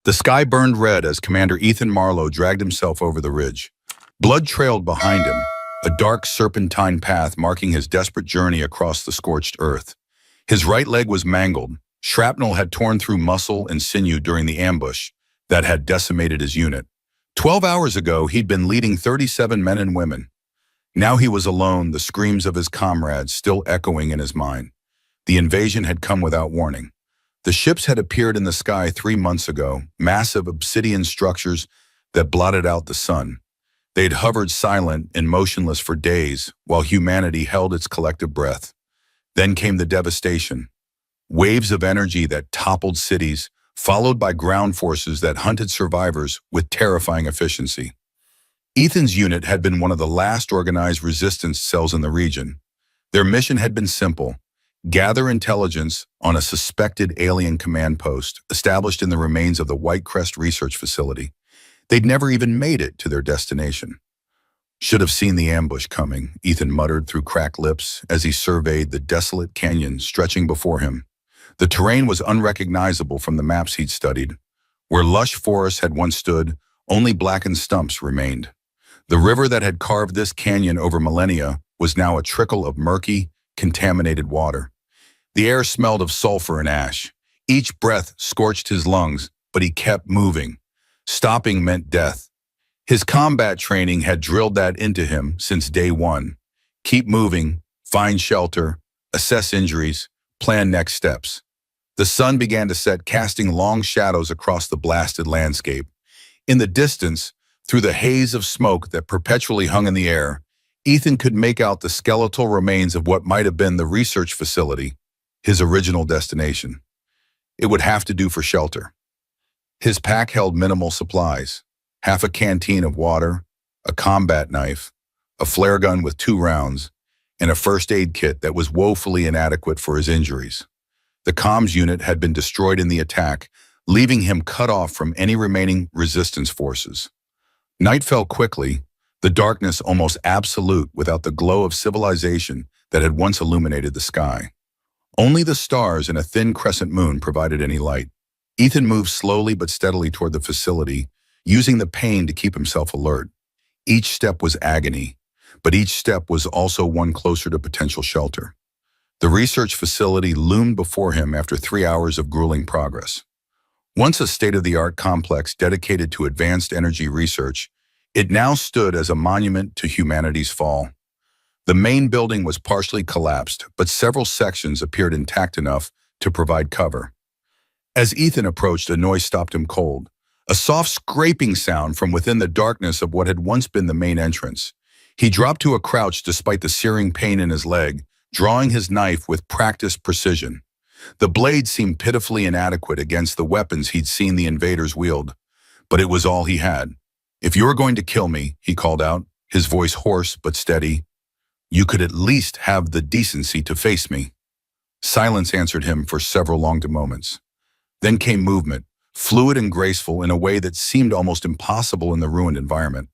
The sky burned red as Commander Ethan Marlowe dragged himself over the ridge. Blood trailed behind him, a dark serpentine path marking his desperate journey across the scorched earth. His right leg was mangled. Shrapnel had torn through muscle and sinew during the ambush that had decimated his unit. 12 hours ago, he'd been leading 37 men and women. Now he was alone, the screams of his comrades still echoing in his mind. The invasion had come without warning. The ships had appeared in the sky 3 months ago, massive obsidian structures that blotted out the sun. They'd hovered silent and motionless for days while humanity held its collective breath. Then came the devastation. Waves of energy that toppled cities, followed by ground forces that hunted survivors with terrifying efficiency. Ethan's unit had been one of the last organized resistance cells in the region. Their mission had been simple: gather intelligence on a suspected alien command post established in the remains of the White Crest Research Facility. They'd never even made it to their destination. "Should have seen the ambush coming," Ethan muttered through cracked lips as he surveyed the desolate canyon stretching before him. The terrain was unrecognizable from the maps he'd studied. Where lush forests had once stood, only blackened stumps remained. The river that had carved this canyon over millennia was now a trickle of murky, contaminated water. The air smelled of sulfur and ash. Each breath scorched his lungs, but he kept moving. Stopping meant death. His combat training had drilled that into him since day one. Keep moving, find shelter, assess injuries, plan next steps. The sun began to set, casting long shadows across the blasted landscape. In the distance, through the haze of smoke that perpetually hung in the air, Ethan could make out the skeletal remains of what might have been the research facility, his original destination. It would have to do for shelter. His pack held minimal supplies: half a canteen of water, a combat knife, a flare gun with 2 rounds, and a first aid kit that was woefully inadequate for his injuries. The comms unit had been destroyed in the attack, leaving him cut off from any remaining resistance forces. Night fell quickly, the darkness almost absolute without the glow of civilization that had once illuminated the sky. Only the stars and a thin crescent moon provided any light. Ethan moved slowly but steadily toward the facility, using the pain to keep himself alert. Each step was agony, but each step was also one closer to potential shelter. The research facility loomed before him after 3 hours of grueling progress. Once a state-of-the-art complex dedicated to advanced energy research, it now stood as a monument to humanity's fall. The main building was partially collapsed, but several sections appeared intact enough to provide cover. As Ethan approached, a noise stopped him cold. A soft scraping sound from within the darkness of what had once been the main entrance. He dropped to a crouch despite the searing pain in his leg, drawing his knife with practiced precision. The blade seemed pitifully inadequate against the weapons he'd seen the invaders wield, but it was all he had. "If you're going to kill me," he called out, his voice hoarse but steady, "you could at least have the decency to face me." Silence answered him for several long moments. Then came movement, fluid and graceful in a way that seemed almost impossible in the ruined environment.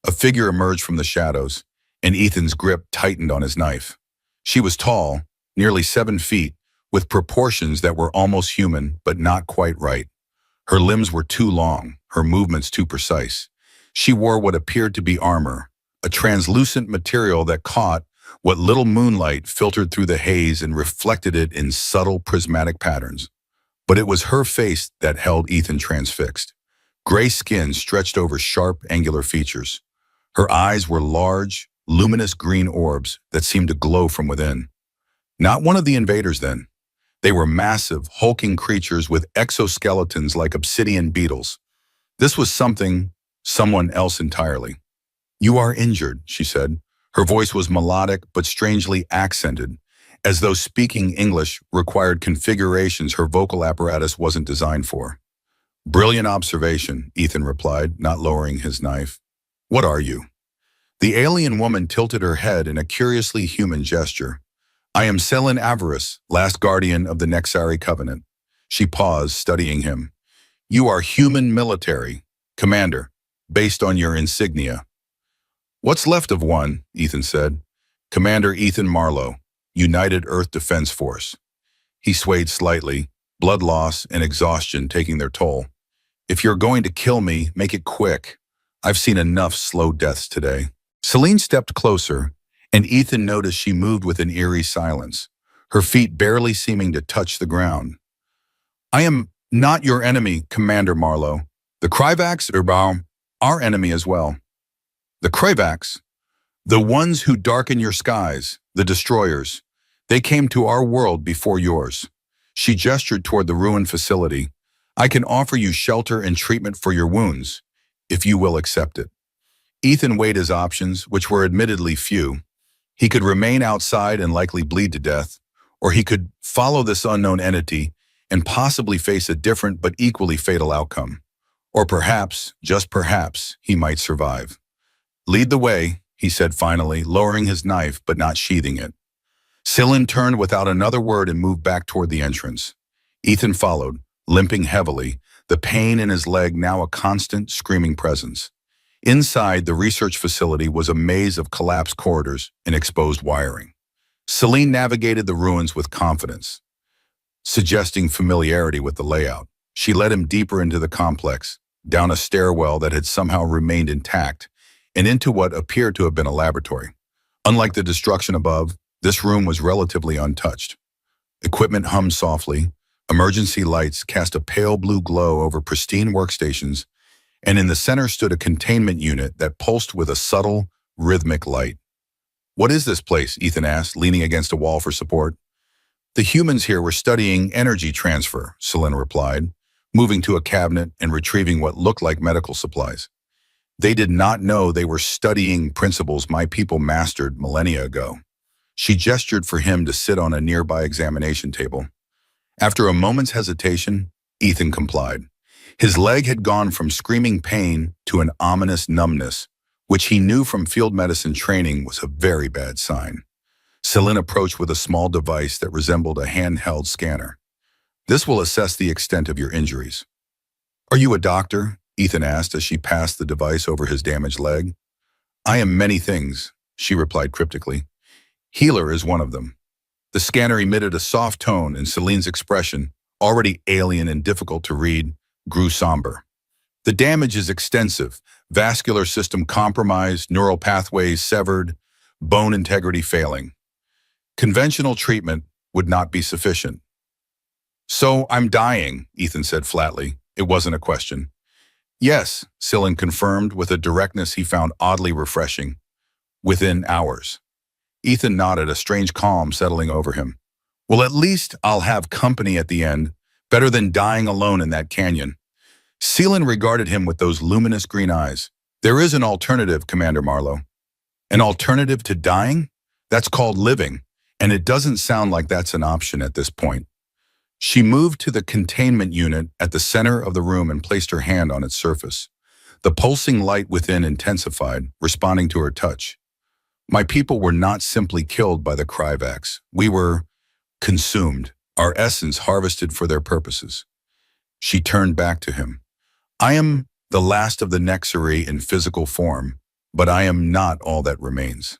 A figure emerged from the shadows, and Ethan's grip tightened on his knife. She was tall, nearly 7 feet, with proportions that were almost human but not quite right. Her limbs were too long, her movements too precise. She wore what appeared to be armor, a translucent material that caught what little moonlight filtered through the haze and reflected it in subtle prismatic patterns. But it was her face that held Ethan transfixed. Gray skin stretched over sharp, angular features. Her eyes were large, luminous green orbs that seemed to glow from within. Not one of the invaders, then. They were massive, hulking creatures with exoskeletons like obsidian beetles. This was someone else entirely. "You are injured," she said. Her voice was melodic but strangely accented, as though speaking English required configurations her vocal apparatus wasn't designed for. "Brilliant observation," Ethan replied, not lowering his knife. "What are you?" The alien woman tilted her head in a curiously human gesture. "I am Selin Avarice, last guardian of the Nexari Covenant." She paused, studying him. "You are human military, commander, based on your insignia." "What's left of one," Ethan said. "Commander Ethan Marlowe, United Earth Defense Force." He swayed slightly, blood loss and exhaustion taking their toll. If you're going to kill me, make it quick. I've seen enough slow deaths today. Celine stepped closer, and Ethan noticed she moved with an eerie silence, her feet barely seeming to touch the ground. I am not your enemy, Commander Marlowe. The Kryvax are our enemy as well. The Kryvax? The ones who darken your skies, the destroyers. They came to our world before yours. She gestured toward the ruined facility. I can offer you shelter and treatment for your wounds, if you will accept it. Ethan weighed his options, which were admittedly few. He could remain outside and likely bleed to death, or he could follow this unknown entity and possibly face a different but equally fatal outcome. Or perhaps, just perhaps, he might survive. Lead the way, he said finally, lowering his knife but not sheathing it. Celine turned without another word and moved back toward the entrance. Ethan followed, limping heavily, the pain in his leg now a constant, screaming presence. Inside, the research facility was a maze of collapsed corridors and exposed wiring. Celine navigated the ruins with confidence, suggesting familiarity with the layout. She led him deeper into the complex, down a stairwell that had somehow remained intact, and into what appeared to have been a laboratory. Unlike the destruction above, this room was relatively untouched. Equipment hummed softly, emergency lights cast a pale blue glow over pristine workstations, and in the center stood a containment unit that pulsed with a subtle, rhythmic light. What is this place? Ethan asked, leaning against a wall for support. The humans here were studying energy transfer, Celine replied, moving to a cabinet and retrieving what looked like medical supplies. They did not know they were studying principles my people mastered millennia ago. She gestured for him to sit on a nearby examination table. After a moment's hesitation, Ethan complied. His leg had gone from screaming pain to an ominous numbness, which he knew from field medicine training was a very bad sign. Celine approached with a small device that resembled a handheld scanner. This will assess the extent of your injuries. Are you a doctor? Ethan asked as she passed the device over his damaged leg. I am many things, she replied cryptically. Healer is one of them. The scanner emitted a soft tone, and Celine's expression, already alien and difficult to read, grew somber. The damage is extensive, vascular system compromised, neural pathways severed, bone integrity failing. Conventional treatment would not be sufficient. So I'm dying, Ethan said flatly. It wasn't a question. Yes, Celine confirmed with a directness he found oddly refreshing. Within hours. Ethan nodded, a strange calm settling over him. Well, at least I'll have company at the end, better than dying alone in that canyon. Celine regarded him with those luminous green eyes. There is an alternative, Commander Marlowe. An alternative to dying? That's called living, and it doesn't sound like that's an option at this point. She moved to the containment unit at the center of the room and placed her hand on its surface. The pulsing light within intensified, responding to her touch. My people were not simply killed by the Kryvax. We were consumed, our essence harvested for their purposes. She turned back to him. I am the last of the Nexari in physical form, but I am not all that remains.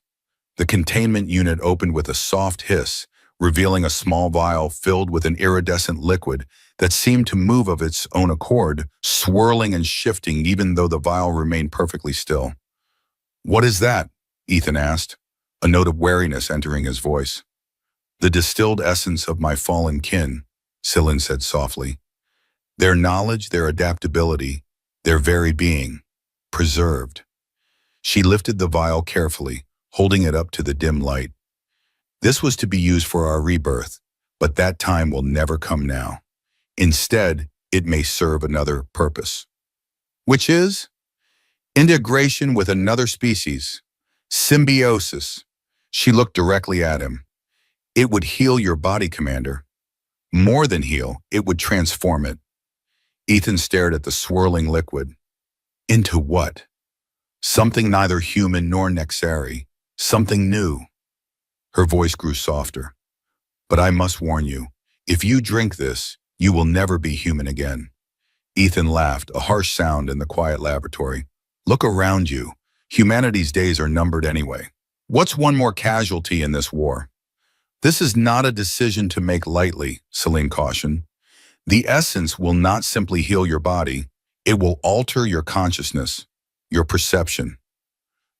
The containment unit opened with a soft hiss, revealing a small vial filled with an iridescent liquid that seemed to move of its own accord, swirling and shifting even though the vial remained perfectly still. What is that? Ethan asked, a note of wariness entering his voice. The distilled essence of my fallen kin, Celine said softly. Their knowledge, their adaptability, their very being, preserved. She lifted the vial carefully, holding it up to the dim light. This was to be used for our rebirth, but that time will never come now. Instead, it may serve another purpose. Which is? Integration with another species. Symbiosis. She looked directly at him. It would heal your body, Commander. More than heal, it would transform it. Ethan stared at the swirling liquid. Into what? Something neither human nor Nexari. Something new. Her voice grew softer. But I must warn you, if you drink this, you will never be human again. Ethan laughed, a harsh sound in the quiet laboratory. Look around you. Humanity's days are numbered anyway. What's one more casualty in this war? This is not a decision to make lightly, Celine cautioned. The essence will not simply heal your body, It will alter your consciousness, your perception.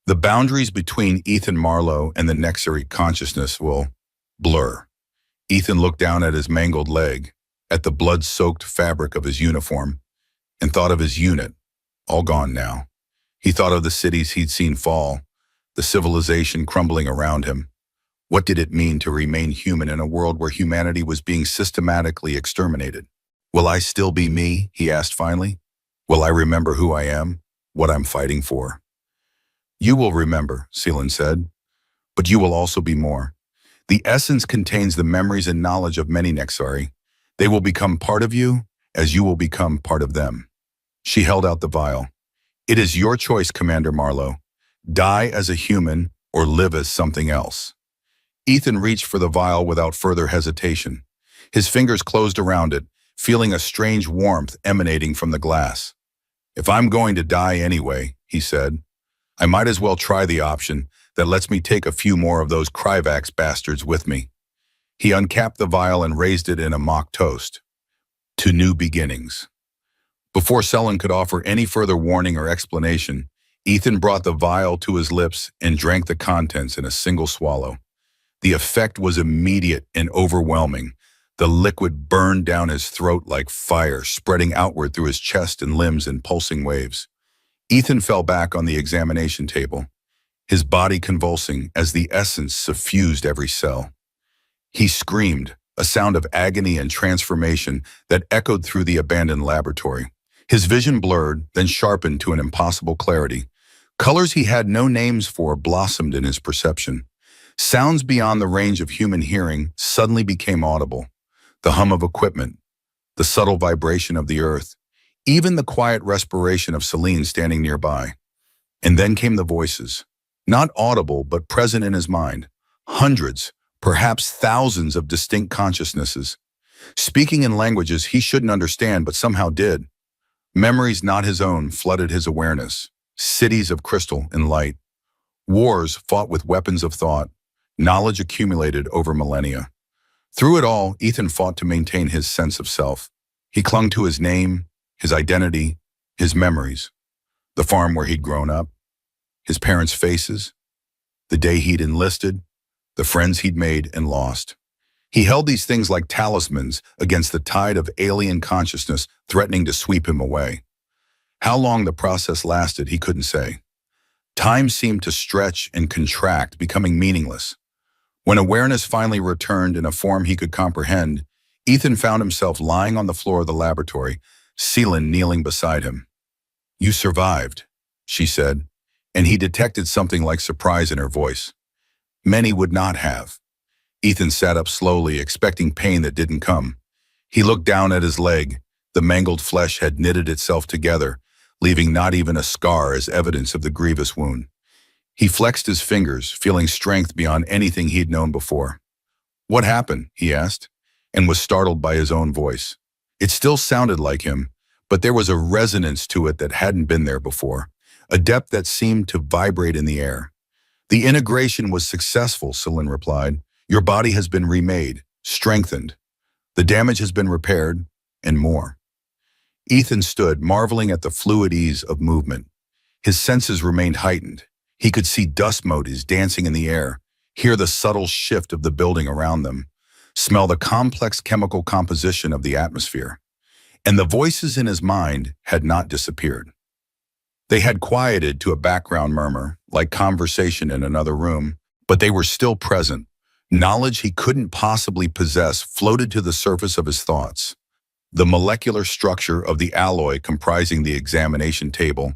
The boundaries between Ethan Marlowe and the Nexari consciousness will blur. Ethan looked down at his mangled leg, at the blood-soaked fabric of his uniform, and thought of his unit, all gone now. He thought of the cities he'd seen fall, the civilization crumbling around him. What did it mean to remain human in a world where humanity was being systematically exterminated? Will I still be me? He asked finally. Will I remember who I am, what I'm fighting for? You will remember, Seelan said, but you will also be more. The essence contains the memories and knowledge of many Nexari. They will become part of you as you will become part of them. She held out the vial. It is your choice, Commander Marlowe. Die as a human or live as something else. Ethan reached for the vial without further hesitation. His fingers closed around it, feeling a strange warmth emanating from the glass. If I'm going to die anyway, he said, I might as well try the option that lets me take a few more of those Kryvax bastards with me. He uncapped the vial and raised it in a mock toast. To new beginnings. Before Seelan could offer any further warning or explanation, Ethan brought the vial to his lips and drank the contents in a single swallow. The effect was immediate and overwhelming. The liquid burned down his throat like fire, spreading outward through his chest and limbs in pulsing waves. Ethan fell back on the examination table, his body convulsing as the essence suffused every cell. He screamed, a sound of agony and transformation that echoed through the abandoned laboratory. His vision blurred, then sharpened to an impossible clarity. Colors he had no names for blossomed in his perception. Sounds beyond the range of human hearing suddenly became audible. The hum of equipment, the subtle vibration of the earth, even the quiet respiration of Seelan standing nearby. And then came the voices, not audible but present in his mind. Hundreds, perhaps thousands of distinct consciousnesses, speaking in languages he shouldn't understand but somehow did. Memories not his own flooded his awareness, cities of crystal and light. Wars fought with weapons of thought, knowledge accumulated over millennia. Through it all, Ethan fought to maintain his sense of self. He clung to his name, his identity, his memories, the farm where he'd grown up, his parents' faces, the day he'd enlisted, the friends he'd made and lost. He held these things like talismans against the tide of alien consciousness threatening to sweep him away. How long the process lasted, he couldn't say. Time seemed to stretch and contract, becoming meaningless. When awareness finally returned in a form he could comprehend, Ethan found himself lying on the floor of the laboratory, Seelan kneeling beside him. You survived, she said, and he detected something like surprise in her voice. Many would not have. Ethan sat up slowly, expecting pain that didn't come. He looked down at his leg. The mangled flesh had knitted itself together, leaving not even a scar as evidence of the grievous wound. He flexed his fingers, feeling strength beyond anything he'd known before. What happened? He asked, and was startled by his own voice. It still sounded like him, but there was a resonance to it that hadn't been there before, a depth that seemed to vibrate in the air. The integration was successful, Seelan replied. Your body has been remade, strengthened. The damage has been repaired, and more. Ethan stood, marveling at the fluid ease of movement. His senses remained heightened. He could see dust motes dancing in the air, hear the subtle shift of the building around them, smell the complex chemical composition of the atmosphere. And the voices in his mind had not disappeared. They had quieted to a background murmur, like conversation in another room, but they were still present. Knowledge he couldn't possibly possess floated to the surface of his thoughts. The molecular structure of the alloy comprising the examination table,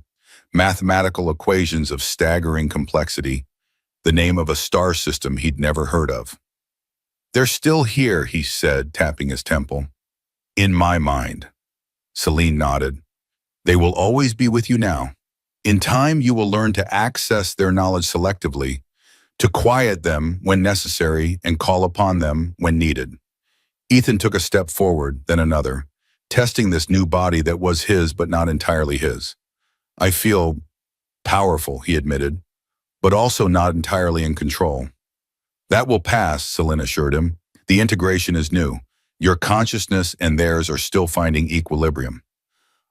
mathematical equations of staggering complexity, the name of a star system he'd never heard of. They're still here, he said, tapping his temple. In my mind. Seelan nodded. They will always be with you now. In time, you will learn to access their knowledge selectively, to quiet them when necessary and call upon them when needed. Ethan took a step forward, then another, testing this new body that was his but not entirely his. I feel powerful, he admitted, but also not entirely in control. That will pass, Seelan assured him. The integration is new. Your consciousness and theirs are still finding equilibrium.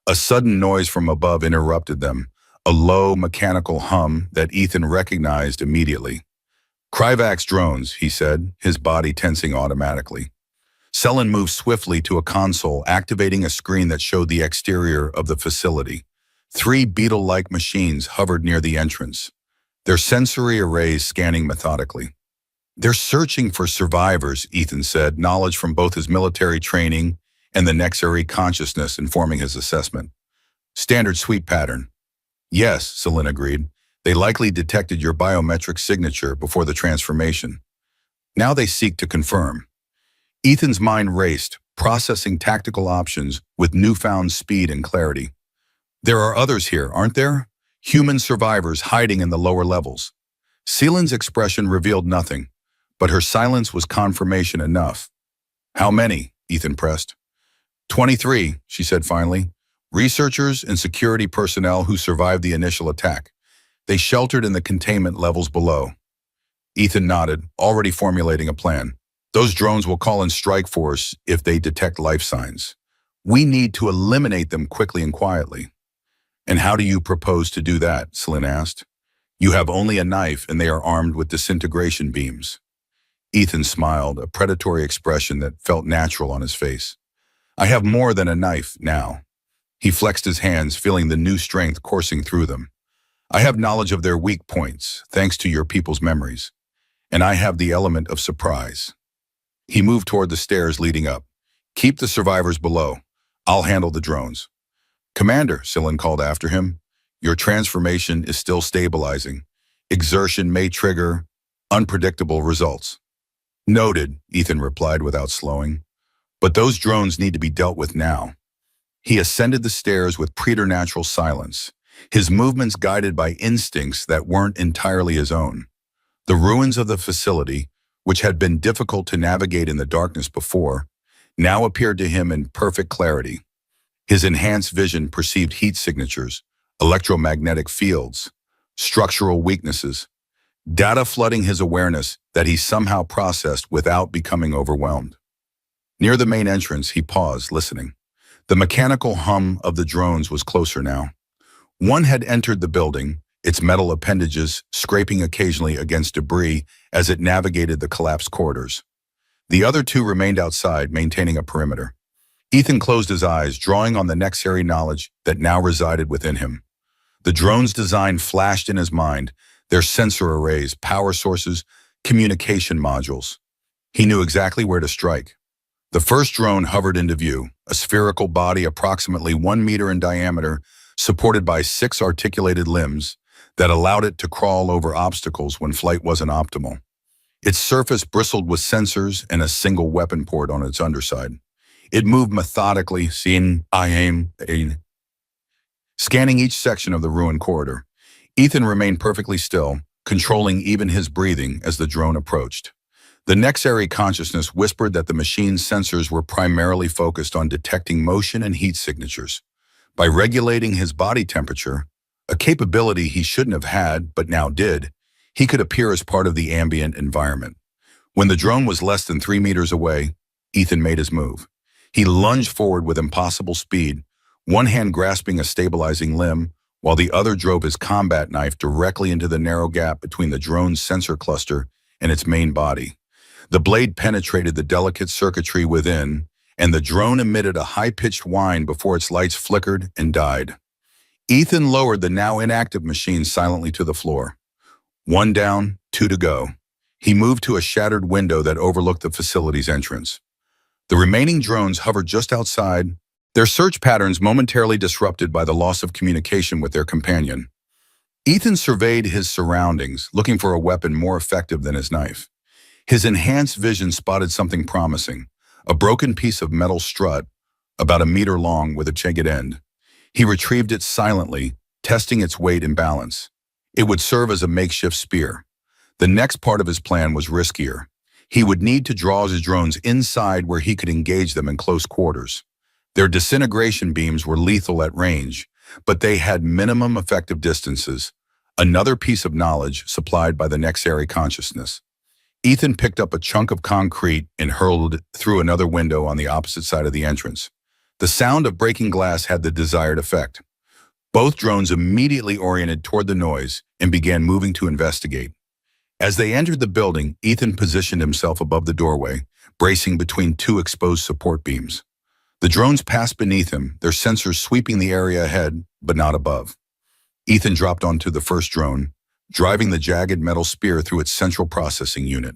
A sudden noise from above interrupted them, a low mechanical hum that Ethan recognized immediately. Kryvax drones, he said, his body tensing automatically. Selen moved swiftly to a console, activating a screen that showed the exterior of the facility. 3 beetle-like machines hovered near the entrance, their sensory arrays scanning methodically. They're searching for survivors, Ethan said, knowledge from both his military training and the Nexari consciousness informing his assessment. Standard sweep pattern. Yes, Selen agreed. They likely detected your biometric signature before the transformation. Now they seek to confirm. Ethan's mind raced, processing tactical options with newfound speed and clarity. There are others here, aren't there? Human survivors hiding in the lower levels. Selen's expression revealed nothing, but her silence was confirmation enough. How many? Ethan pressed. 23, she said finally. Researchers and security personnel who survived the initial attack. They sheltered in the containment levels below. Ethan nodded, already formulating a plan. Those drones will call in strike force if they detect life signs. We need to eliminate them quickly and quietly. And how do you propose to do that? Selen asked. You have only a knife and they are armed with disintegration beams. Ethan smiled, a predatory expression that felt natural on his face. I have more than a knife now. He flexed his hands, feeling the new strength coursing through them. I have knowledge of their weak points, thanks to your people's memories. And I have the element of surprise. He moved toward the stairs leading up. Keep the survivors below. I'll handle the drones. Commander, Selen called after him, your transformation is still stabilizing. Exertion may trigger unpredictable results. Noted, Ethan replied without slowing. But those drones need to be dealt with now. He ascended the stairs with preternatural silence, his movements guided by instincts that weren't entirely his own. The ruins of the facility, which had been difficult to navigate in the darkness before, now appeared to him in perfect clarity. His enhanced vision perceived heat signatures, electromagnetic fields, structural weaknesses, data flooding his awareness that he somehow processed without becoming overwhelmed. Near the main entrance, he paused, listening. The mechanical hum of the drones was closer now. One had entered the building, its metal appendages scraping occasionally against debris as it navigated the collapsed corridors. The other 2 remained outside, maintaining a perimeter. Ethan closed his eyes, drawing on the Nexari knowledge that now resided within him. The drone's design flashed in his mind, their sensor arrays, power sources, communication modules. He knew exactly where to strike. The first drone hovered into view, a spherical body approximately 1 meter in diameter, supported by 6 articulated limbs that allowed it to crawl over obstacles when flight wasn't optimal. Its surface bristled with sensors and a single weapon port on its underside. It moved methodically, scanning each section of the ruined corridor. Ethan remained perfectly still, controlling even his breathing as the drone approached. The Nexari consciousness whispered that the machine's sensors were primarily focused on detecting motion and heat signatures. By regulating his body temperature, a capability he shouldn't have had but now did, he could appear as part of the ambient environment. When the drone was less than 3 meters away, Ethan made his move. He lunged forward with impossible speed, one hand grasping a stabilizing limb, while the other drove his combat knife directly into the narrow gap between the drone's sensor cluster and its main body. The blade penetrated the delicate circuitry within, and the drone emitted a high-pitched whine before its lights flickered and died. Ethan lowered the now inactive machine silently to the floor. 1 down, 2 to go. He moved to a shattered window that overlooked the facility's entrance. The remaining drones hovered just outside, their search patterns momentarily disrupted by the loss of communication with their companion. Ethan surveyed his surroundings, looking for a weapon more effective than his knife. His enhanced vision spotted something promising, a broken piece of metal strut, about 1 meter long with a jagged end. He retrieved it silently, testing its weight and balance. It would serve as a makeshift spear. The next part of his plan was riskier. He would need to draw his drones inside where he could engage them in close quarters. Their disintegration beams were lethal at range, but they had minimum effective distances, another piece of knowledge supplied by the Nexari consciousness. Ethan picked up a chunk of concrete and hurled it through another window on the opposite side of the entrance. The sound of breaking glass had the desired effect. Both drones immediately oriented toward the noise and began moving to investigate. As they entered the building, Ethan positioned himself above the doorway, bracing between two exposed support beams. The drones passed beneath him, their sensors sweeping the area ahead, but not above. Ethan dropped onto the first drone, driving the jagged metal spear through its central processing unit.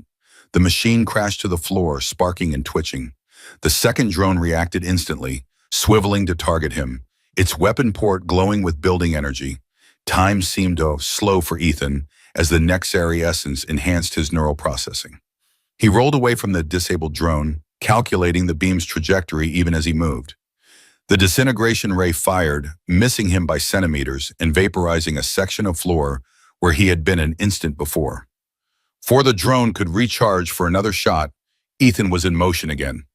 The machine crashed to the floor, sparking and twitching. The second drone reacted instantly, swiveling to target him, its weapon port glowing with building energy. Time seemed to slow for Ethan as the Nexari essence enhanced his neural processing. He rolled away from the disabled drone, calculating the beam's trajectory even as he moved. The disintegration ray fired, missing him by centimeters and vaporizing a section of floor where he had been an instant before. Before the drone could recharge for another shot, Ethan was in motion again.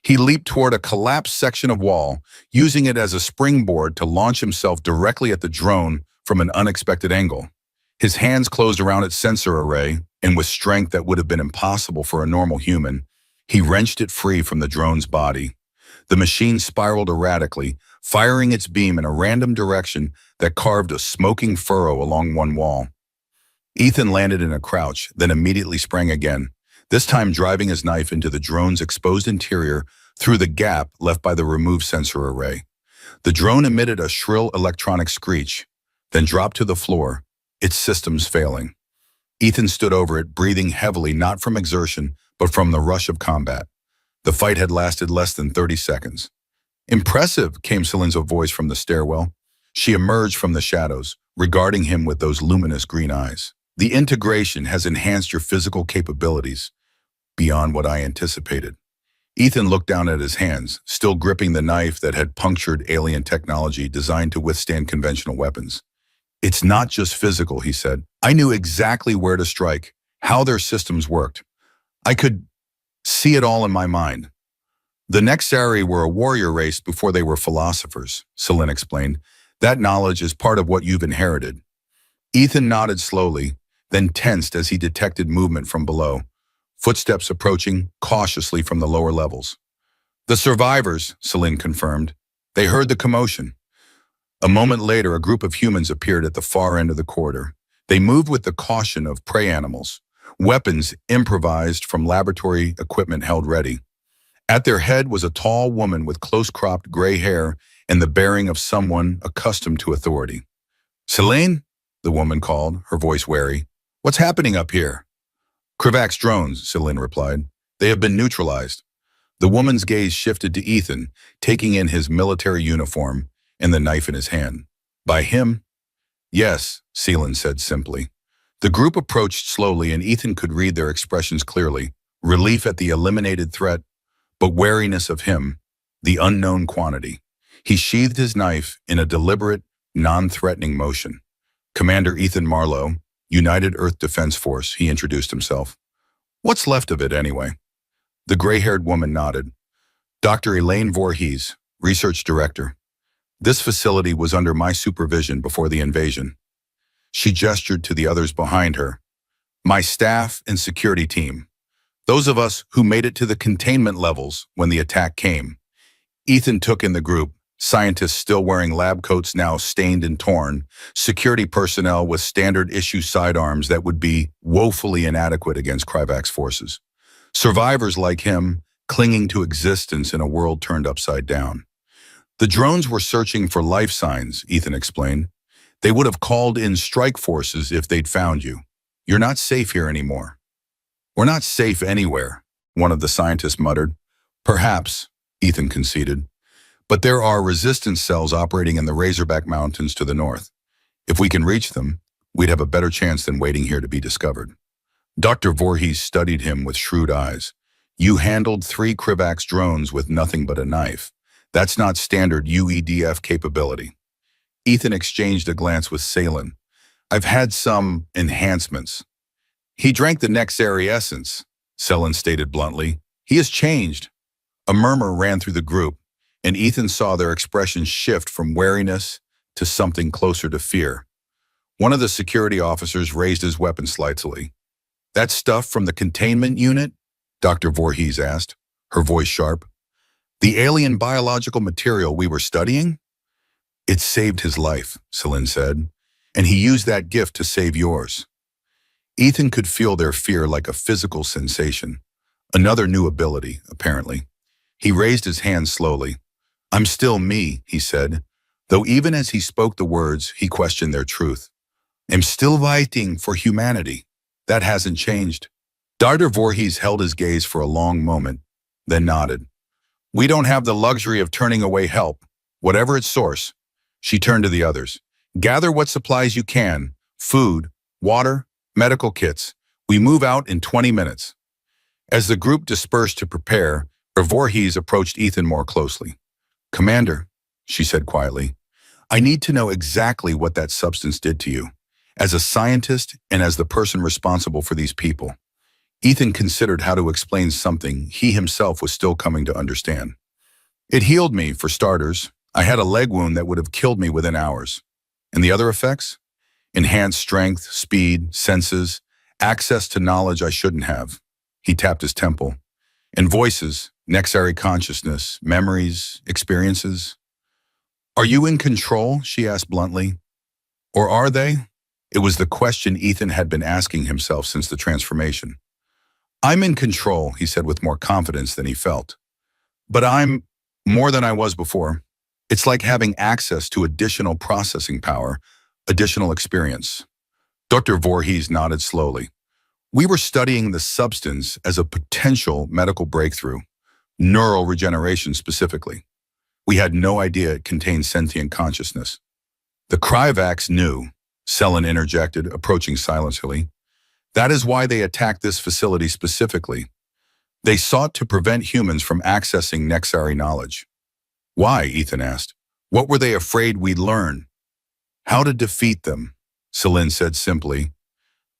He leaped toward a collapsed section of wall, using it as a springboard to launch himself directly at the drone from an unexpected angle. His hands closed around its sensor array, and with strength that would have been impossible for a normal human, he wrenched it free from the drone's body. The machine spiraled erratically, firing its beam in a random direction that carved a smoking furrow along one wall. Ethan landed in a crouch, then immediately sprang again, this time driving his knife into the drone's exposed interior through the gap left by the removed sensor array. The drone emitted a shrill electronic screech, then dropped to the floor, its systems failing. Ethan stood over it, breathing heavily not from exertion, but from the rush of combat. The fight had lasted less than 30 seconds. "Impressive," came Celine's voice from the stairwell. She emerged from the shadows, regarding him with those luminous green eyes. "The integration has enhanced your physical capabilities beyond what I anticipated." Ethan looked down at his hands, still gripping the knife that had punctured alien technology designed to withstand conventional weapons. "It's not just physical," he said. "I knew exactly where to strike, how their systems worked. I could see it all in my mind." "The Nexari were a warrior race before they were philosophers," Celine explained. "That knowledge is part of what you've inherited." Ethan nodded slowly, then tensed as he detected movement from below, footsteps approaching cautiously from the lower levels. "The survivors," Celine confirmed. "They heard the commotion." A moment later, a group of humans appeared at the far end of the corridor. They moved with the caution of prey animals, weapons improvised from laboratory equipment held ready. At their head was a tall woman with close-cropped gray hair and the bearing of someone accustomed to authority. "Celine?" the woman called, her voice wary. "What's happening up here?" "Krivak's drones," Celine replied. "They have been neutralized." The woman's gaze shifted to Ethan, taking in his military uniform and the knife in his hand. "By him?" "Yes," Celine said simply. The group approached slowly and Ethan could read their expressions clearly, relief at the eliminated threat, but wariness of him, the unknown quantity. He sheathed his knife in a deliberate, non-threatening motion. "Commander Ethan Marlowe, United Earth Defense Force," he introduced himself. "What's left of it, anyway?" The gray-haired woman nodded. "Dr. Elaine Voorhees, Research Director. This facility was under my supervision before the invasion." She gestured to the others behind her. "My staff and security team. Those of us who made it to the containment levels when the attack came." Ethan took in the group, scientists still wearing lab coats now stained and torn, security personnel with standard-issue sidearms that would be woefully inadequate against Krivak's forces. Survivors like him, clinging to existence in a world turned upside down. "The drones were searching for life signs," Ethan explained. "They would have called in strike forces if they'd found you. You're not safe here anymore." "We're not safe anywhere," one of the scientists muttered. "Perhaps," Ethan conceded. "But there are resistance cells operating in the Razorback Mountains to the north. If we can reach them, we'd have a better chance than waiting here to be discovered." Dr. Voorhees studied him with shrewd eyes. "You handled 3 Krivak's drones with nothing but a knife. That's not standard UEDF capability." Ethan exchanged a glance with Celine. "I've had some enhancements." "He drank the Nexari essence," Celine stated bluntly. "He has changed." A murmur ran through the group, and Ethan saw their expressions shift from wariness to something closer to fear. One of the security officers raised his weapon slightly. "That stuff from the containment unit?" Dr. Voorhees asked, her voice sharp. The alien biological material we were studying? It saved his life, Selin said, and he used that gift to save yours. Ethan could feel their fear like a physical sensation. Another new ability, apparently. He raised his hand slowly. I'm still me, he said, though even as he spoke the words, he questioned their truth. I'm still fighting for humanity. That hasn't changed. Dr. Voorhees held his gaze for a long moment, then nodded. We don't have the luxury of turning away help, whatever its source. She turned to the others. Gather what supplies you can, food, water, medical kits. We move out in 20 minutes. As the group dispersed to prepare, Voorhees approached Ethan more closely. Commander, she said quietly, I need to know exactly what that substance did to you, as a scientist and as the person responsible for these people. Ethan considered how to explain something he himself was still coming to understand. It healed me, for starters. I had a leg wound that would have killed me within hours. And the other effects? Enhanced strength, speed, senses, access to knowledge I shouldn't have. He tapped his temple. And voices, Nexari consciousness, memories, experiences. Are you in control? She asked bluntly. Or are they? It was the question Ethan had been asking himself since the transformation. I'm in control, he said with more confidence than he felt. But I'm more than I was before. It's like having access to additional processing power, additional experience. Dr. Voorhees nodded slowly. We were studying the substance as a potential medical breakthrough, neural regeneration specifically. We had no idea it contained sentient consciousness. The Kryvax knew, Selin interjected, approaching silently. That is why they attacked this facility specifically. They sought to prevent humans from accessing Nexari knowledge. Why? Ethan asked. What were they afraid we'd learn? How to defeat them, Selin said simply.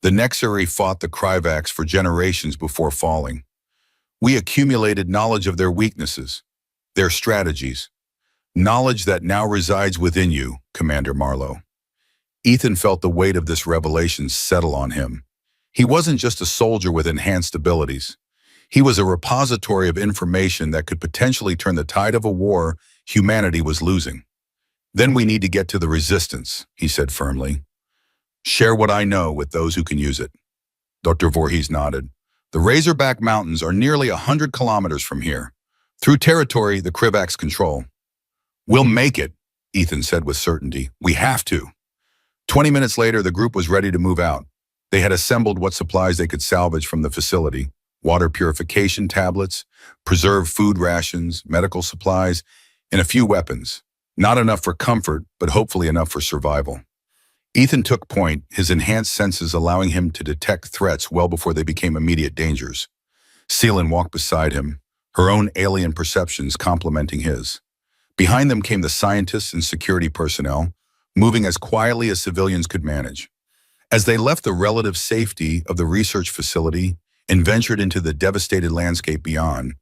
The Nexari fought the Kryvax for generations before falling. We accumulated knowledge of their weaknesses, their strategies, knowledge that now resides within you, Commander Marlowe. Ethan felt the weight of this revelation settle on him. He wasn't just a soldier with enhanced abilities. He was a repository of information that could potentially turn the tide of a war humanity was losing. Then we need to get to the resistance, he said firmly. Share what I know with those who can use it. Dr. Voorhees nodded. The Razorback Mountains are nearly 100 kilometers from here, through territory the Kryvax control. We'll make it, Ethan said with certainty. We have to. 20 minutes later, the group was ready to move out. They had assembled what supplies they could salvage from the facility, water purification tablets, preserved food rations, medical supplies, and a few weapons. Not enough for comfort, but hopefully enough for survival. Ethan took point, his enhanced senses allowing him to detect threats well before they became immediate dangers. Selin walked beside him, her own alien perceptions complementing his. Behind them came the scientists and security personnel, moving as quietly as civilians could manage. As they left the relative safety of the research facility and ventured into the devastated landscape beyond,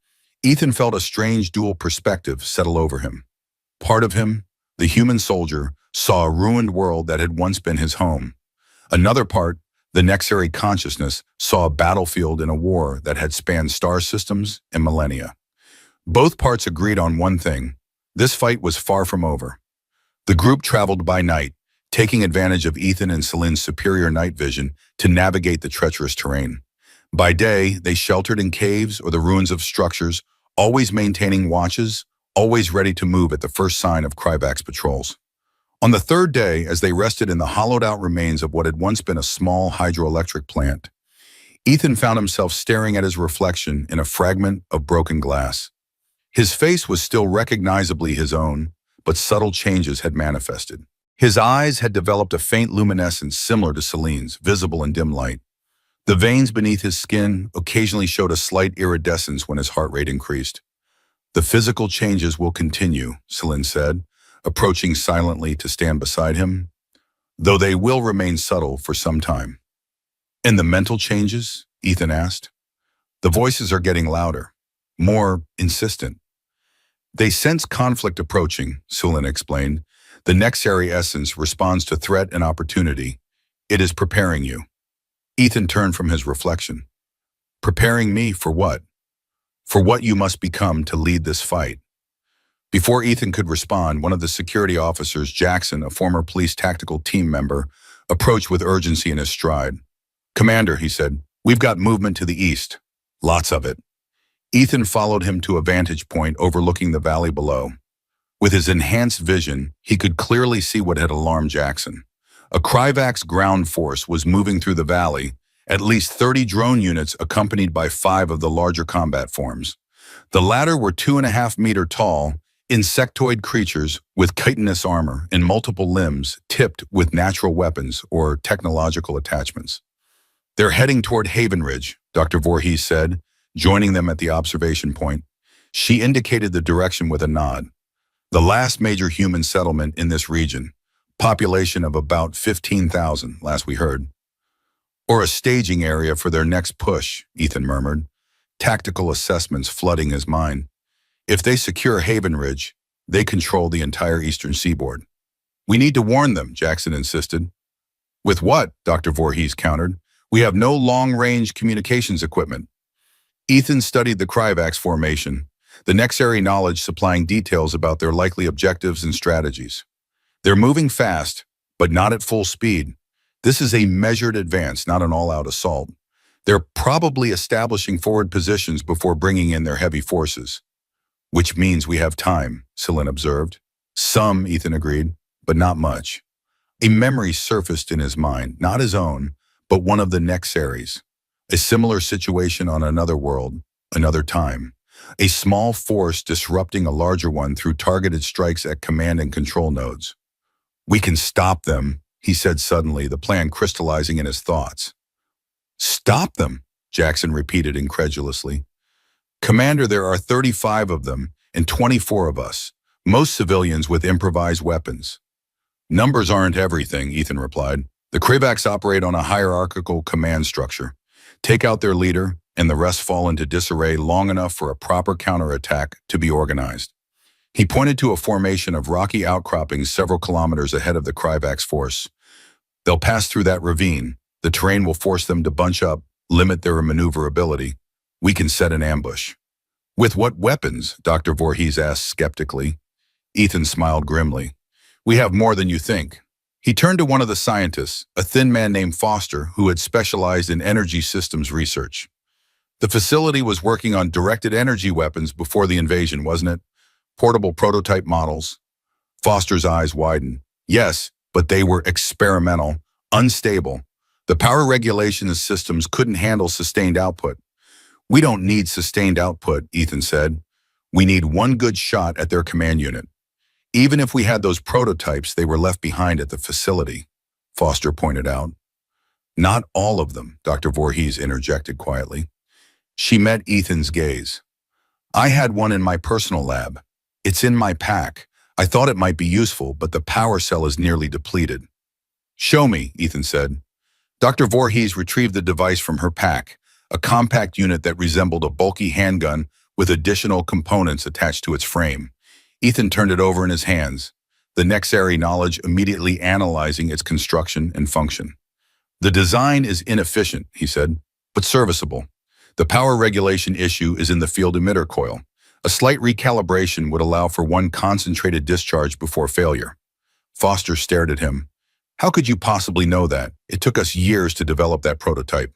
Ethan felt a strange dual perspective settle over him. Part of him, the human soldier, saw a ruined world that had once been his home. Another part, the Nexari consciousness, saw a battlefield in a war that had spanned star systems and millennia. Both parts agreed on one thing: this fight was far from over. The group traveled by night, taking advantage of Ethan and Selin's superior night vision to navigate the treacherous terrain. By day, they sheltered in caves or the ruins of structures, always maintaining watches, always ready to move at the first sign of Kryvax patrols. On the third day, as they rested in the hollowed-out remains of what had once been a small hydroelectric plant, Ethan found himself staring at his reflection in a fragment of broken glass. His face was still recognizably his own, but subtle changes had manifested. His eyes had developed a faint luminescence similar to Selin's, visible in dim light. The veins beneath his skin occasionally showed a slight iridescence when his heart rate increased. The physical changes will continue, Selin said, approaching silently to stand beside him, though they will remain subtle for some time. And the mental changes? Ethan asked. The voices are getting louder, more insistent. They sense conflict approaching, Selin explained. The Nexari essence responds to threat and opportunity. It is preparing you. Ethan turned from his reflection. Preparing me for what? For what you must become to lead this fight. Before Ethan could respond, one of the security officers, Jackson, a former police tactical team member, approached with urgency in his stride. "Commander," he said, "we've got movement to the east. Lots of it." Ethan followed him to a vantage point overlooking the valley below. With his enhanced vision, he could clearly see what had alarmed Jackson. A Kryvax ground force was moving through the valley, at least 30 drone units accompanied by 5 of the larger combat forms. The latter were 2.5-meter tall, insectoid creatures with chitinous armor and multiple limbs tipped with natural weapons or technological attachments. "They're heading toward Haven Ridge," Dr. Voorhees said, joining them at the observation point. She indicated the direction with a nod. "The last major human settlement in this region, population of about 15,000, last we heard." "Or a staging area for their next push," Ethan murmured, tactical assessments flooding his mind. "If they secure Haven Ridge, they control the entire eastern seaboard." "We need to warn them," Jackson insisted. "With what?" Dr. Voorhees countered. "We have no long-range communications equipment." Ethan studied the Kryvax formation, the Nexari knowledge supplying details about their likely objectives and strategies. "They're moving fast, but not at full speed. This is a measured advance, not an all-out assault. They're probably establishing forward positions before bringing in their heavy forces." "Which means we have time," Sylin observed. "Some," Ethan agreed, "but not much." A memory surfaced in his mind, not his own, but one of the Nexaries. A similar situation on another world, another time. A small force disrupting a larger one through targeted strikes at command and control nodes. "We can stop them," he said suddenly, the plan crystallizing in his thoughts. "Stop them?" Jackson repeated incredulously. "Commander, there are 35 of them and 24 of us, most civilians with improvised weapons." "Numbers aren't everything," Ethan replied. "The Kryvax operate on a hierarchical command structure. Take out their leader, and the rest fall into disarray long enough for a proper counterattack to be organized." He pointed to a formation of rocky outcroppings several kilometers ahead of the Kryvax force. "They'll pass through that ravine. The terrain will force them to bunch up, limit their maneuverability. We can set an ambush." "With what weapons?" Dr. Voorhees asked skeptically. Ethan smiled grimly. "We have more than you think." He turned to one of the scientists, a thin man named Foster, who had specialized in energy systems research. "The facility was working on directed energy weapons before the invasion, wasn't it? Portable prototype models?" Foster's eyes widened. "Yes, but they were experimental, unstable. The power regulation systems couldn't handle sustained output." "We don't need sustained output," Ethan said. "We need one good shot at their command unit." "Even if we had those prototypes, they were left behind at the facility," Foster pointed out. "Not all of them," Dr. Voorhees interjected quietly. She met Ethan's gaze. "I had one in my personal lab. It's in my pack. I thought it might be useful, but the power cell is nearly depleted." "Show me," Ethan said. Dr. Voorhees retrieved the device from her pack, a compact unit that resembled a bulky handgun with additional components attached to its frame. Ethan turned it over in his hands, the Nexari knowledge immediately analyzing its construction and function. "The design is inefficient," he said, "but serviceable. The power regulation issue is in the field emitter coil. A slight recalibration would allow for one concentrated discharge before failure." Foster stared at him. "How could you possibly know that? It took us years to develop that prototype."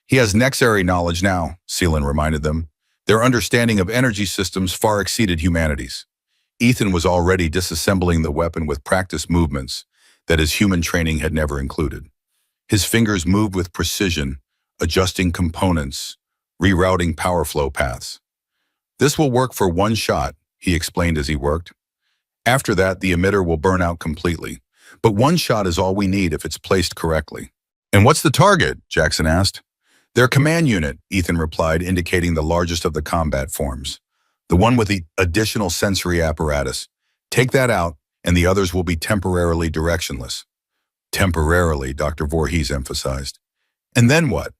"He has Nexari knowledge now," Sylin reminded them. "Their understanding of energy systems far exceeded humanity's." Ethan was already disassembling the weapon with practice movements that his human training had never included. His fingers moved with precision, adjusting components, rerouting power flow paths. "This will work for one shot," he explained as he worked. "After that, the emitter will burn out completely. But one shot is all we need if it's placed correctly." "And what's the target?" Jackson asked. "Their command unit," Ethan replied, indicating the largest of the combat forms. "The one with the additional sensory apparatus. Take that out, and the others will be temporarily directionless." "Temporarily," Dr. Voorhees emphasized. "And then what?"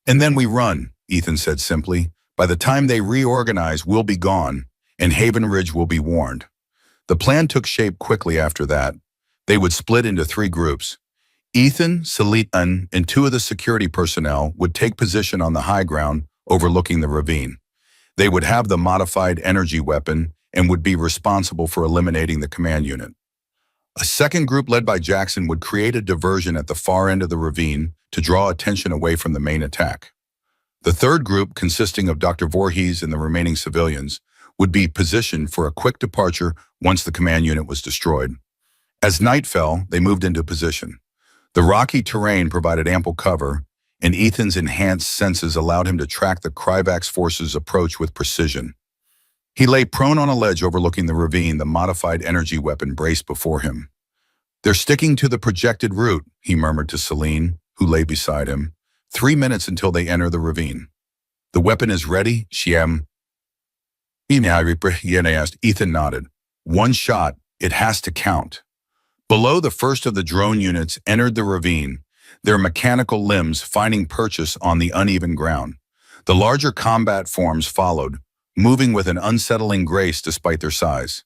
"And then we run," Ethan said simply. "By the time they reorganize, we'll be gone, and Haven Ridge will be warned." The plan took shape quickly after that. They would split into 3 groups. Ethan, Sylin, and 2 of the security personnel would take position on the high ground overlooking the ravine. They would have the modified energy weapon and would be responsible for eliminating the command unit. A second group led by Jackson would create a diversion at the far end of the ravine to draw attention away from the main attack. The third group, consisting of Dr. Voorhees and the remaining civilians, would be positioned for a quick departure once the command unit was destroyed. As night fell, they moved into position. The rocky terrain provided ample cover, and Ethan's enhanced senses allowed him to track the Kryvax forces' approach with precision. He lay prone on a ledge overlooking the ravine, the modified energy weapon braced before him. "They're sticking to the projected route," he murmured to Celine, who lay beside him. 3 minutes until they enter the ravine. "The weapon is ready, Shiem?" asked. Ethan nodded. "One shot, it has to count." Below, the first of the drone units entered the ravine, their mechanical limbs finding purchase on the uneven ground. The larger combat forms followed, moving with an unsettling grace despite their size.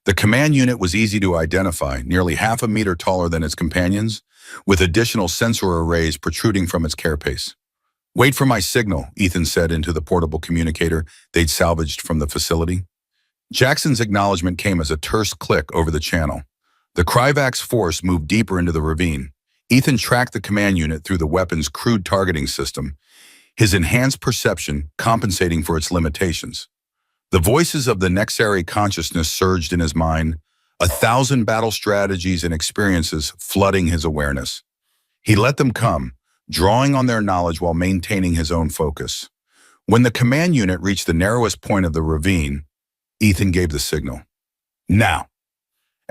The command unit was easy to identify, nearly half a meter taller than its companions, with additional sensor arrays protruding from its carapace. "Wait for my signal," Ethan said into the portable communicator they'd salvaged from the facility. Jackson's acknowledgement came as a terse click over the channel. The Kryvax force moved deeper into the ravine. Ethan tracked the command unit through the weapon's crude targeting system, his enhanced perception compensating for its limitations. The voices of the Nexari consciousness surged in his mind, 1,000 battle strategies and experiences flooding his awareness. He let them come, drawing on their knowledge while maintaining his own focus. When the command unit reached the narrowest point of the ravine, Ethan gave the signal. "Now!"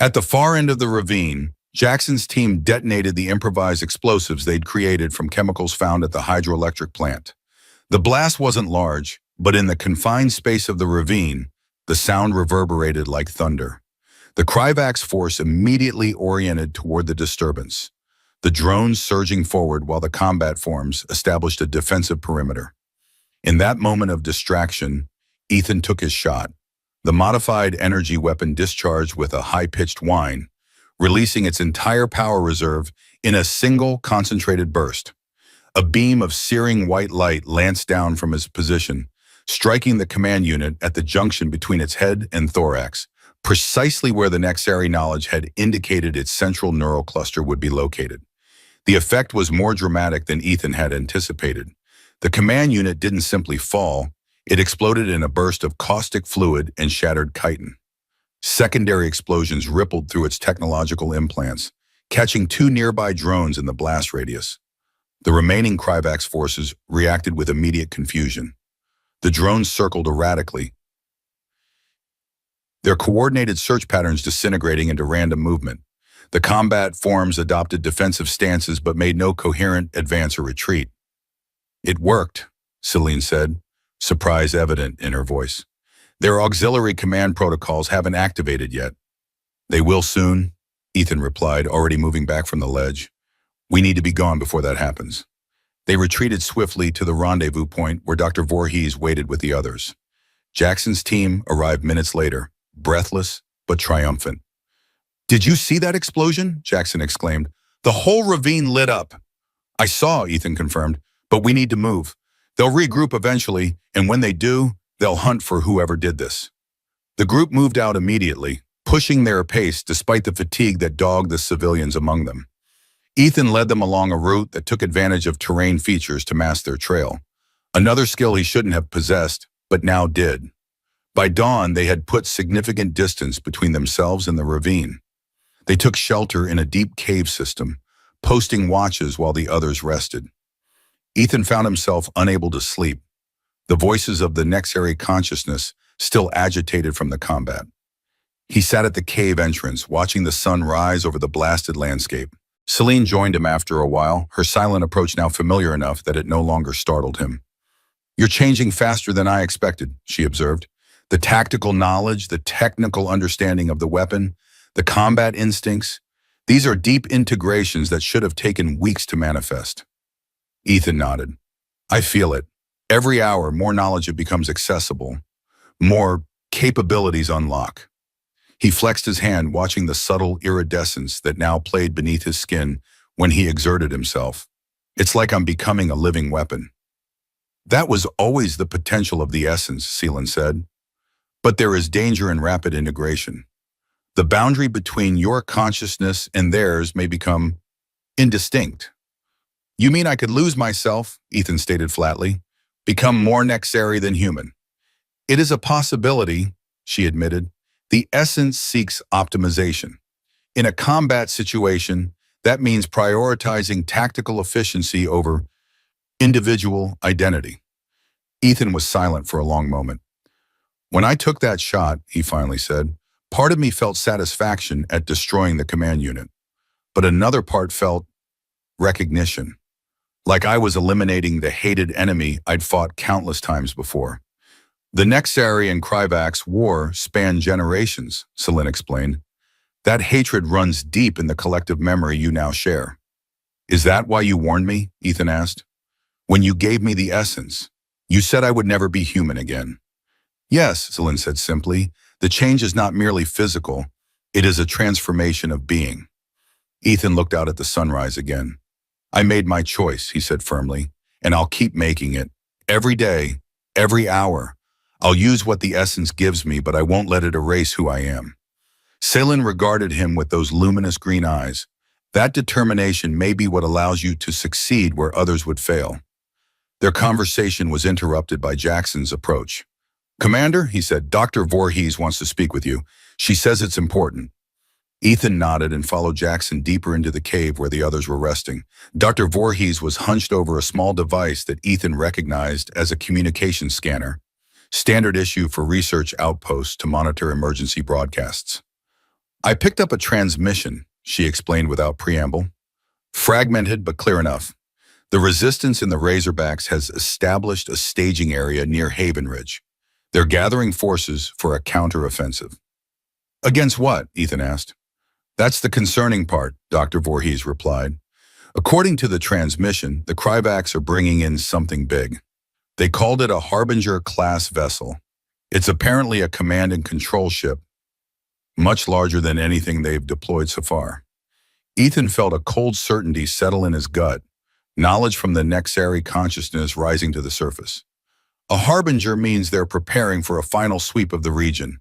At the far end of the ravine, Jackson's team detonated the improvised explosives they'd created from chemicals found at the hydroelectric plant. The blast wasn't large, but in the confined space of the ravine, the sound reverberated like thunder. The Kryvax force immediately oriented toward the disturbance, the drones surging forward while the combat forms established a defensive perimeter. In that moment of distraction, Ethan took his shot. The modified energy weapon discharged with a high-pitched whine, releasing its entire power reserve in a single concentrated burst. A beam of searing white light lanced down from his position, striking the command unit at the junction between its head and thorax, precisely where the Nexari knowledge had indicated its central neural cluster would be located. The effect was more dramatic than Ethan had anticipated. The command unit didn't simply fall, it exploded in a burst of caustic fluid and shattered chitin. Secondary explosions rippled through its technological implants, catching 2 nearby drones in the blast radius. The remaining Kryvax forces reacted with immediate confusion. The drones circled erratically, their coordinated search patterns disintegrating into random movement. The combat forms adopted defensive stances but made no coherent advance or retreat. "It worked," Celine said, surprise evident in her voice. "Their auxiliary command protocols haven't activated yet." "They will soon," Ethan replied, already moving back from the ledge. "We need to be gone before that happens." They retreated swiftly to the rendezvous point where Dr. Voorhees waited with the others. Jackson's team arrived minutes later, breathless but triumphant. "Did you see that explosion?" Jackson exclaimed. "The whole ravine lit up." "I saw," Ethan confirmed, "but we need to move. They'll regroup eventually, and when they do, they'll hunt for whoever did this." The group moved out immediately, pushing their pace despite the fatigue that dogged the civilians among them. Ethan led them along a route that took advantage of terrain features to mask their trail, another skill he shouldn't have possessed, but now did. By dawn, they had put significant distance between themselves and the ravine. They took shelter in a deep cave system, posting watches while the others rested. Ethan found himself unable to sleep, the voices of the Nexari consciousness still agitated from the combat. He sat at the cave entrance, watching the sun rise over the blasted landscape. Celine joined him after a while, her silent approach now familiar enough that it no longer startled him. "You're changing faster than I expected," she observed. "The tactical knowledge, the technical understanding of the weapon, the combat instincts, these are deep integrations that should have taken weeks to manifest." Ethan nodded. "I feel it. Every hour, more knowledge becomes accessible, more capabilities unlock." He flexed his hand, watching the subtle iridescence that now played beneath his skin when he exerted himself. "It's like I'm becoming a living weapon." "That was always the potential of the essence," Celine said. But there is danger in rapid integration. The boundary between your consciousness and theirs may become indistinct. You mean I could lose myself, Ethan stated flatly, become more Nexari than human? It is a possibility, she admitted. The essence seeks optimization. In a combat situation, that means prioritizing tactical efficiency over individual identity. Ethan was silent for a long moment. When I took that shot, he finally said, part of me felt satisfaction at destroying the command unit, but another part felt recognition, like I was eliminating the hated enemy I'd fought countless times before. The Nexari and Kryvax war spanned generations, Selin explained. That hatred runs deep in the collective memory you now share. Is that why you warned me? Ethan asked. When you gave me the essence, you said I would never be human again. Yes, Selin said simply. The change is not merely physical. It is a transformation of being. Ethan looked out at the sunrise again. I made my choice, he said firmly, and I'll keep making it. Every day, every hour. I'll use what the essence gives me, but I won't let it erase who I am. Selin regarded him with those luminous green eyes. That determination may be what allows you to succeed where others would fail. Their conversation was interrupted by Jackson's approach. Commander, he said, Dr. Voorhees wants to speak with you. She says it's important. Ethan nodded and followed Jackson deeper into the cave where the others were resting. Dr. Voorhees was hunched over a small device that Ethan recognized as a communication scanner, standard issue for research outposts to monitor emergency broadcasts. I picked up a transmission, she explained without preamble. Fragmented but clear enough. The resistance in the Razorbacks has established a staging area near Haven Ridge. They're gathering forces for a counteroffensive. Against what? Ethan asked. That's the concerning part, Dr. Voorhees replied. According to the transmission, the Kryvax are bringing in something big. They called it a Harbinger-class vessel. It's apparently a command and control ship, much larger than anything they've deployed so far. Ethan felt a cold certainty settle in his gut, knowledge from the Nexari consciousness rising to the surface. A Harbinger means they're preparing for a final sweep of the region.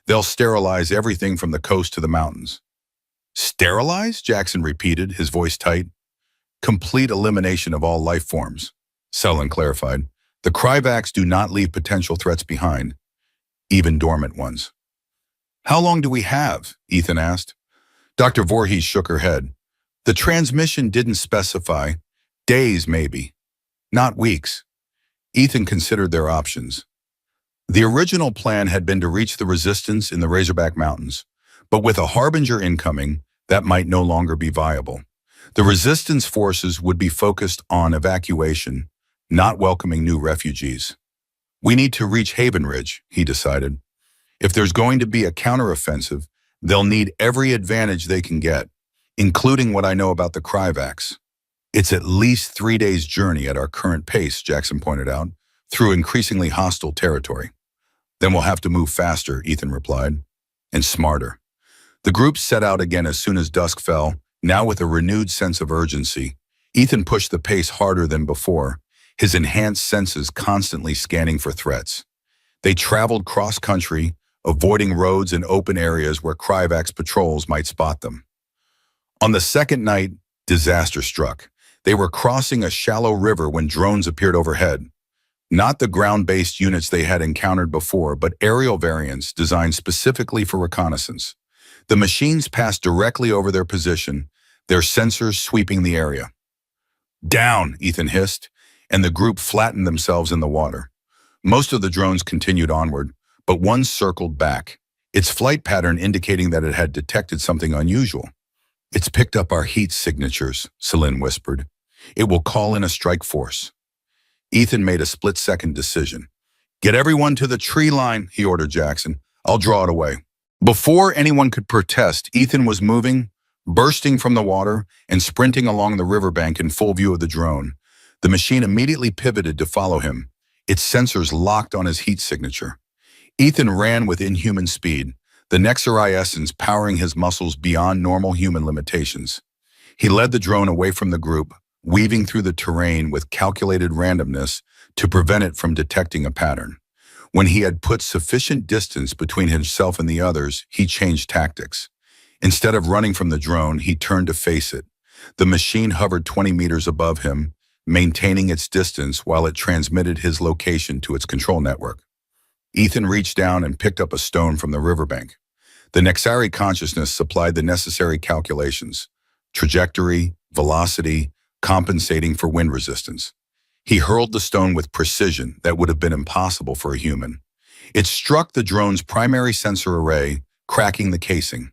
They'll sterilize everything from the coast to the mountains. Sterilize? Jackson repeated, his voice tight. Complete elimination of all life forms, Selin clarified. The Kryvax do not leave potential threats behind, even dormant ones. How long do we have? Ethan asked. Dr. Voorhees shook her head. The transmission didn't specify. Days, maybe. Not weeks. Ethan considered their options. The original plan had been to reach the resistance in the Razorback Mountains, but with a Harbinger incoming, that might no longer be viable. The resistance forces would be focused on evacuation, not welcoming new refugees. We need to reach Haven Ridge, he decided. If there's going to be a counteroffensive, they'll need every advantage they can get, including what I know about the Kryvax. It's at least 3 days' journey at our current pace, Jackson pointed out, through increasingly hostile territory. Then we'll have to move faster, Ethan replied, and smarter. The group set out again as soon as dusk fell, now with a renewed sense of urgency. Ethan pushed the pace harder than before, his enhanced senses constantly scanning for threats. They traveled cross-country, avoiding roads and open areas where Kryvax patrols might spot them. On the second night, disaster struck. They were crossing a shallow river when drones appeared overhead. Not the ground-based units they had encountered before, but aerial variants designed specifically for reconnaissance. The machines passed directly over their position, their sensors sweeping the area. Down, Ethan hissed, and the group flattened themselves in the water. Most of the drones continued onward, but one circled back, its flight pattern indicating that it had detected something unusual. It's picked up our heat signatures, Selin whispered. It will call in a strike force. Ethan made a split-second decision. Get everyone to the tree line, he ordered Jackson. I'll draw it away. Before anyone could protest, Ethan was moving, bursting from the water, and sprinting along the riverbank in full view of the drone. The machine immediately pivoted to follow him, its sensors locked on his heat signature. Ethan ran with inhuman speed, the Nexari essence powering his muscles beyond normal human limitations. He led the drone away from the group, weaving through the terrain with calculated randomness to prevent it from detecting a pattern. When he had put sufficient distance between himself and the others, he changed tactics. Instead of running from the drone, he turned to face it. The machine hovered 20 meters above him, maintaining its distance while it transmitted his location to its control network. Ethan reached down and picked up a stone from the riverbank. The Nexari consciousness supplied the necessary calculations: trajectory, velocity, compensating for wind resistance. He hurled the stone with precision that would have been impossible for a human. It struck the drone's primary sensor array, cracking the casing.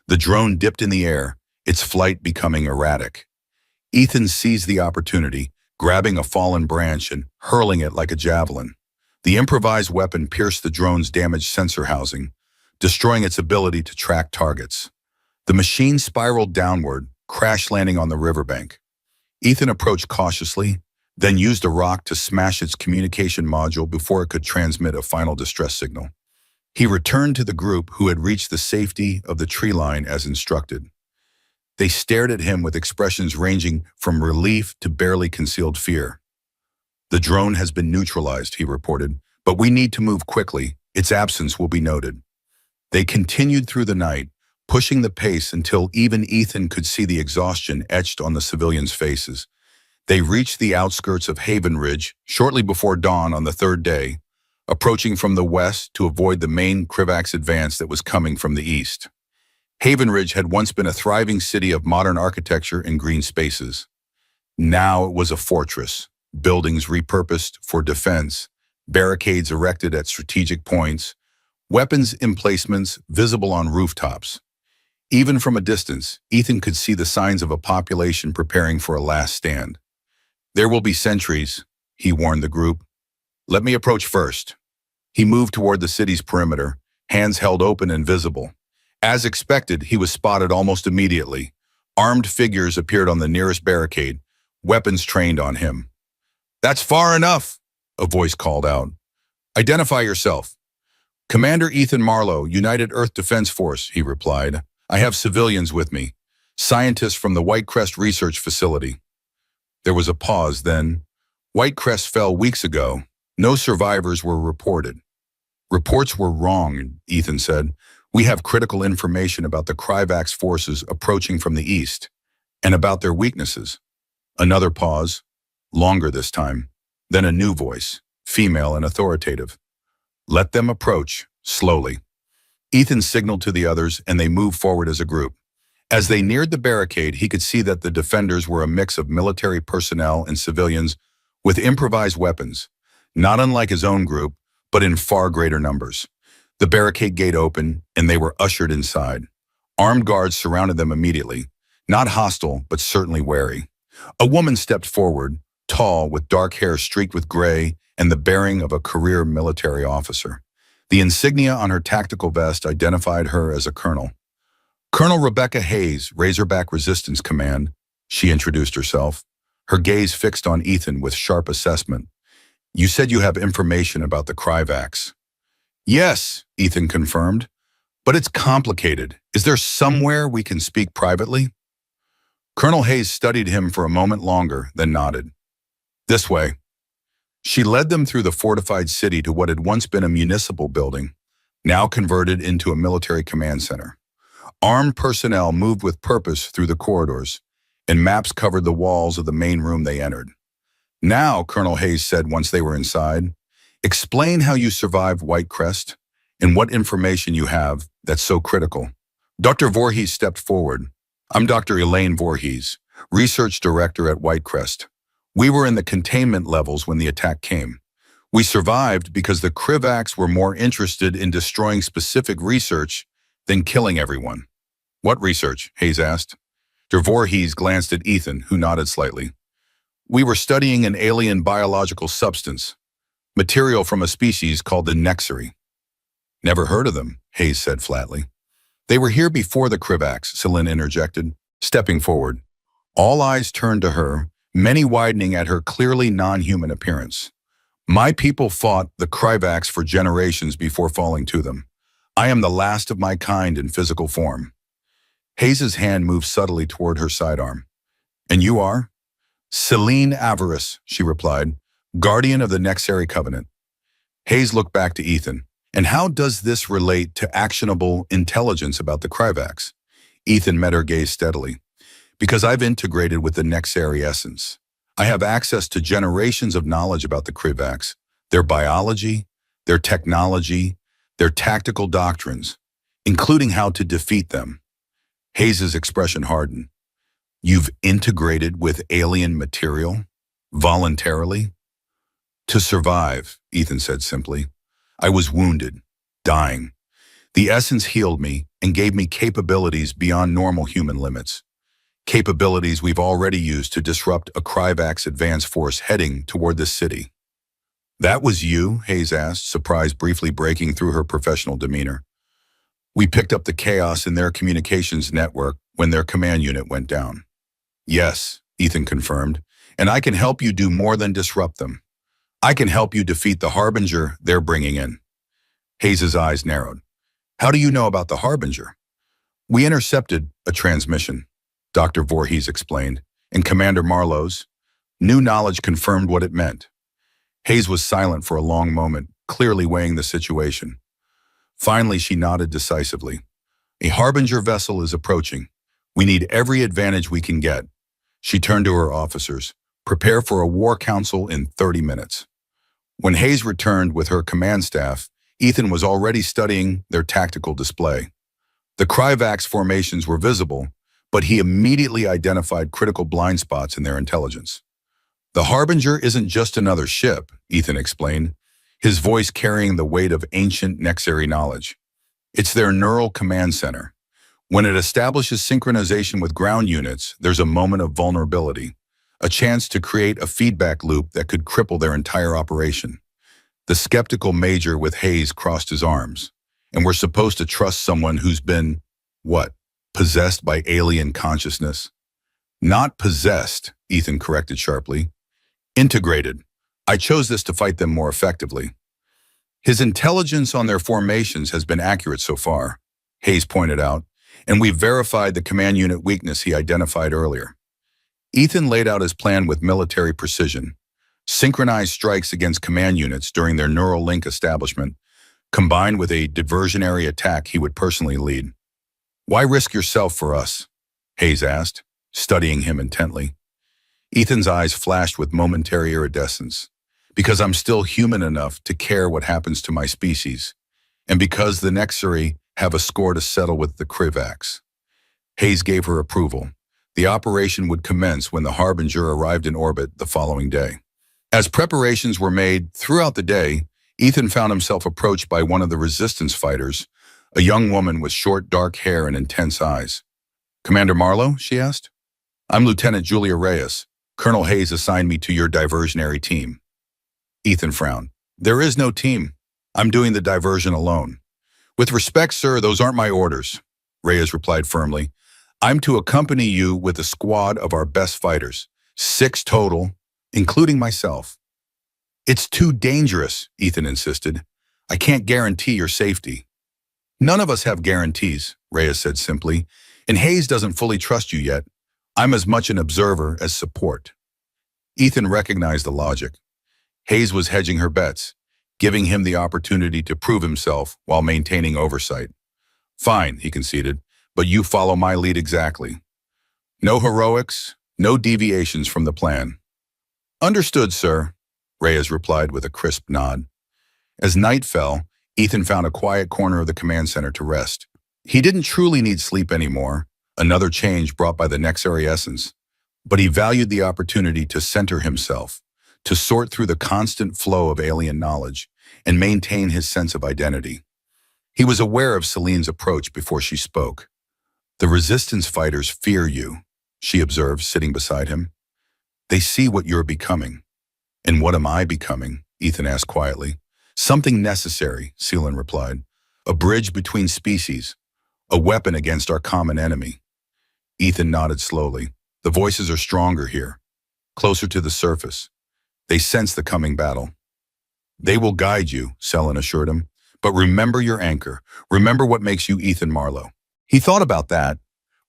The drone dipped in the air, its flight becoming erratic. Ethan seized the opportunity, grabbing a fallen branch and hurling it like a javelin. The improvised weapon pierced the drone's damaged sensor housing, destroying its ability to track targets. The machine spiraled downward, crash landing on the riverbank. Ethan approached cautiously, then used a rock to smash its communication module before it could transmit a final distress signal. He returned to the group who had reached the safety of the tree line as instructed. They stared at him with expressions ranging from relief to barely concealed fear. "The drone has been neutralized," he reported, "but we need to move quickly. Its absence will be noted." They continued through the night, pushing the pace until even Ethan could see the exhaustion etched on the civilians' faces. They reached the outskirts of Haven Ridge shortly before dawn on the third day, approaching from the west to avoid the main Krivax advance that was coming from the east. Haven Ridge had once been a thriving city of modern architecture and green spaces. Now it was a fortress, buildings repurposed for defense, barricades erected at strategic points, weapons emplacements visible on rooftops. Even from a distance, Ethan could see the signs of a population preparing for a last stand. "There will be sentries," he warned the group. "Let me approach first." He moved toward the city's perimeter, hands held open and visible. As expected, he was spotted almost immediately. Armed figures appeared on the nearest barricade, weapons trained on him. "That's far enough," a voice called out. "Identify yourself." "Commander Ethan Marlowe, United Earth Defense Force," he replied. "I have civilians with me, scientists from the Whitecrest Research Facility." There was a pause, then, "Whitecrest fell weeks ago. No survivors were reported." "Reports were wrong," Ethan said. "We have critical information about the Krivax forces approaching from the east, and about their weaknesses." Another pause, longer this time. Then a new voice, female and authoritative. "Let them approach, slowly." Ethan signaled to the others, and they moved forward as a group. As they neared the barricade, he could see that the defenders were a mix of military personnel and civilians with improvised weapons, not unlike his own group, but in far greater numbers. The barricade gate opened, and they were ushered inside. Armed guards surrounded them immediately, not hostile, but certainly wary. A woman stepped forward, tall, with dark hair streaked with gray and the bearing of a career military officer. The insignia on her tactical vest identified her as a colonel. "Colonel Rebecca Hayes, Razorback Resistance Command," she introduced herself, her gaze fixed on Ethan with sharp assessment. "You said you have information about the Krivax." "Yes," Ethan confirmed, "but it's complicated. Is there somewhere we can speak privately?" Colonel Hayes studied him for a moment longer, then nodded. "This way." She led them through the fortified city to what had once been a municipal building, now converted into a military command center. Armed personnel moved with purpose through the corridors, and maps covered the walls of the main room they entered. "Now," Colonel Hayes said once they were inside, "explain how you survived Whitecrest and what information you have that's so critical." Dr. Voorhees stepped forward. "I'm Dr. Elaine Voorhees, Research Director at Whitecrest. We were in the containment levels when the attack came. We survived because the Krivax were more interested in destroying specific research than killing everyone." "What research?" Hayes asked. Dr. Voorhees glanced at Ethan, who nodded slightly. "We were studying an alien biological substance, material from a species called the Nexari." "Never heard of them," Hayes said flatly. "They were here before the Krivax," Celine interjected, stepping forward. All eyes turned to her, many widening at her clearly non-human appearance. "My people fought the Krivax for generations before falling to them. I am the last of my kind in physical form." Hayes's hand moved subtly toward her sidearm. "And you are?" "Celine Avarice," she replied, "guardian of the Nexari Covenant." Hayes looked back to Ethan. And how does this relate to actionable intelligence about the Kryvax? Ethan met her gaze steadily. Because I've integrated with the Nexari essence. I have access to generations of knowledge about the Kryvax, their biology, their technology, their tactical doctrines, including how to defeat them. Hayes's expression hardened. You've integrated with alien material? Voluntarily? To survive, Ethan said simply. I was wounded, dying. The essence healed me and gave me capabilities beyond normal human limits. Capabilities we've already used to disrupt a Kryvax advance force heading toward this city. That was you? Hayes asked, surprise briefly breaking through her professional demeanor. We picked up the chaos in their communications network when their command unit went down. Yes, Ethan confirmed, and I can help you do more than disrupt them. I can help you defeat the Harbinger they're bringing in. Hayes's eyes narrowed. How do you know about the Harbinger? We intercepted a transmission, Dr. Voorhees explained, and Commander Marlowe's new knowledge confirmed what it meant. Hayes was silent for a long moment, clearly weighing the situation. Finally, she nodded decisively. A Harbinger vessel is approaching. We need every advantage we can get. She turned to her officers. Prepare for a war council in 30 minutes. When Hayes returned with her command staff, Ethan was already studying their tactical display. The Kryvax formations were visible, but he immediately identified critical blind spots in their intelligence. The Harbinger isn't just another ship, Ethan explained, his voice carrying the weight of ancient Nexari knowledge. It's their neural command center. When it establishes synchronization with ground units, there's a moment of vulnerability, a chance to create a feedback loop that could cripple their entire operation. The skeptical major with Hayes crossed his arms. And we're supposed to trust someone who's been, what, possessed by alien consciousness? Not possessed, Ethan corrected sharply. Integrated. I chose this to fight them more effectively. His intelligence on their formations has been accurate so far, Hayes pointed out, and we've verified the command unit weakness he identified earlier. Ethan laid out his plan with military precision. Synchronized strikes against command units during their neural link establishment, combined with a diversionary attack he would personally lead. Why risk yourself for us? Hayes asked, studying him intently. Ethan's eyes flashed with momentary iridescence. Because I'm still human enough to care what happens to my species, and because the Nexari have a score to settle with the Kryvax. Hayes gave her approval. The operation would commence when the Harbinger arrived in orbit the following day. As preparations were made throughout the day, Ethan found himself approached by one of the resistance fighters, a young woman with short, dark hair and intense eyes. Commander Marlowe, she asked. I'm Lieutenant Julia Reyes. Colonel Hayes assigned me to your diversionary team. Ethan frowned. There is no team. I'm doing the diversion alone. With respect, sir, those aren't my orders, Reyes replied firmly. I'm to accompany you with a squad of our best fighters, 6 total, including myself. It's too dangerous, Ethan insisted. I can't guarantee your safety. None of us have guarantees, Reyes said simply, and Hayes doesn't fully trust you yet. I'm as much an observer as support. Ethan recognized the logic. Hayes was hedging her bets, giving him the opportunity to prove himself while maintaining oversight. Fine, he conceded, but you follow my lead exactly. No heroics, no deviations from the plan. Understood, sir, Reyes replied with a crisp nod. As night fell, Ethan found a quiet corner of the command center to rest. He didn't truly need sleep anymore, another change brought by the Nexari essence, but he valued the opportunity to center himself, to sort through the constant flow of alien knowledge and maintain his sense of identity. He was aware of Celine's approach before she spoke. The resistance fighters fear you, she observed, sitting beside him. They see what you're becoming. And what am I becoming? Ethan asked quietly. Something necessary, Celine replied. A bridge between species, a weapon against our common enemy. Ethan nodded slowly. The voices are stronger here, closer to the surface. They sense the coming battle. They will guide you, Celine assured him. But remember your anchor. Remember what makes you Ethan Marlowe. He thought about that,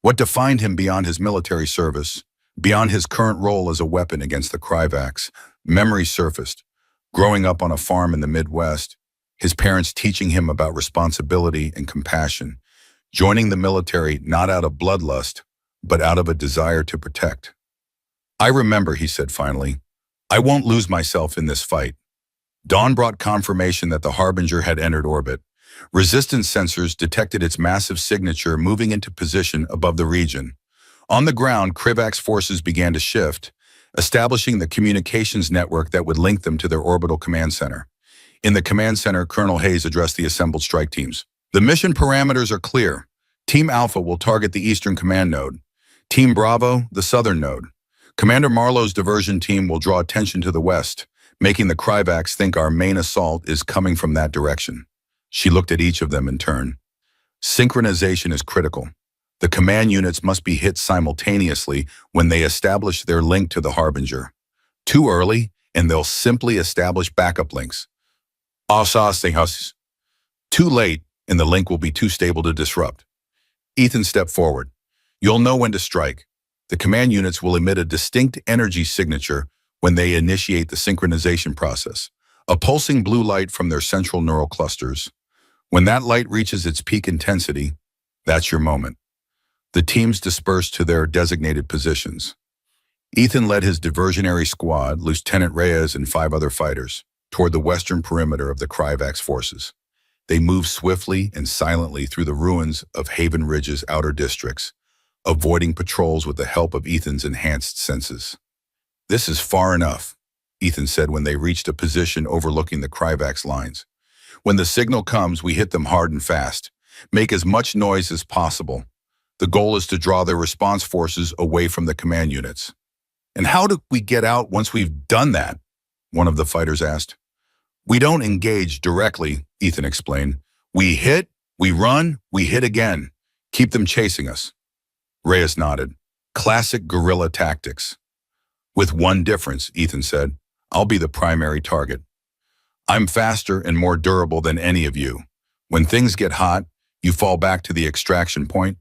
what defined him beyond his military service, beyond his current role as a weapon against the Kryvax. Memory surfaced. Growing up on a farm in the Midwest, his parents teaching him about responsibility and compassion, joining the military not out of bloodlust, but out of a desire to protect. I remember, he said finally, I won't lose myself in this fight. Dawn brought confirmation that the Harbinger had entered orbit. Resistance sensors detected its massive signature moving into position above the region. On the ground, Krivak's forces began to shift, establishing the communications network that would link them to their orbital command center. In the command center, Colonel Hayes addressed the assembled strike teams. The mission parameters are clear. Team Alpha will target the Eastern Command Node. Team Bravo, the Southern Node. Commander Marlowe's diversion team will draw attention to the west, making the Krivaks think our main assault is coming from that direction. She looked at each of them in turn. Synchronization is critical. The command units must be hit simultaneously when they establish their link to the Harbinger. Too early, and they'll simply establish backup links. Too late, and the link will be too stable to disrupt. Ethan stepped forward. You'll know when to strike. The command units will emit a distinct energy signature when they initiate the synchronization process, a pulsing blue light from their central neural clusters. When that light reaches its peak intensity, that's your moment. The teams dispersed to their designated positions. Ethan led his diversionary squad, Lieutenant Reyes and 5 other fighters, toward the western perimeter of the Krivak's forces. They moved swiftly and silently through the ruins of Haven Ridge's outer districts, avoiding patrols with the help of Ethan's enhanced senses. This is far enough, Ethan said when they reached a position overlooking the Krivak's lines. When the signal comes, we hit them hard and fast. Make as much noise as possible. The goal is to draw their response forces away from the command units. And how do we get out once we've done that? One of the fighters asked. We don't engage directly, Ethan explained. We hit, we run, we hit again. Keep them chasing us. Reyes nodded. Classic guerrilla tactics. With one difference, Ethan said. I'll be the primary target. I'm faster and more durable than any of you. When things get hot, you fall back to the extraction point.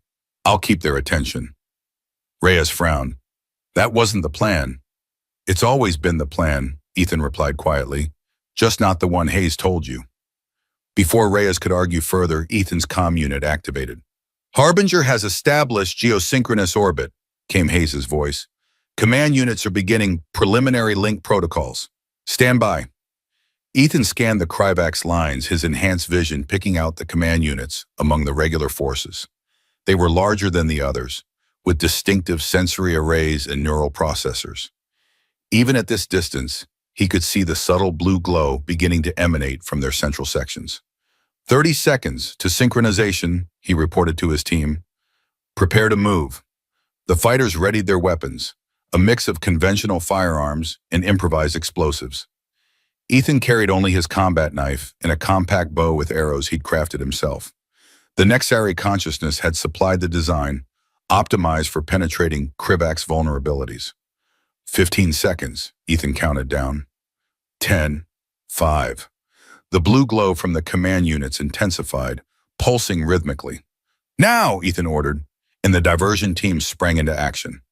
I'll keep their attention. Reyes frowned. That wasn't the plan. It's always been the plan, Ethan replied quietly. Just not the one Hayes told you. Before Reyes could argue further, Ethan's comm unit activated. Harbinger has established geosynchronous orbit, came Hayes' voice. Command units are beginning preliminary link protocols. Stand by. Ethan scanned the Krivak's lines, his enhanced vision picking out the command units among the regular forces. They were larger than the others, with distinctive sensory arrays and neural processors. Even at this distance, he could see the subtle blue glow beginning to emanate from their central sections. 30 seconds to synchronization, he reported to his team. Prepare to move. The fighters readied their weapons, a mix of conventional firearms and improvised explosives. Ethan carried only his combat knife and a compact bow with arrows he'd crafted himself. The Nexari consciousness had supplied the design, optimized for penetrating Krivak's vulnerabilities. 15 seconds, Ethan counted down. 10, 5. The blue glow from the command units intensified, pulsing rhythmically. Now, Ethan ordered, and the diversion team sprang into action.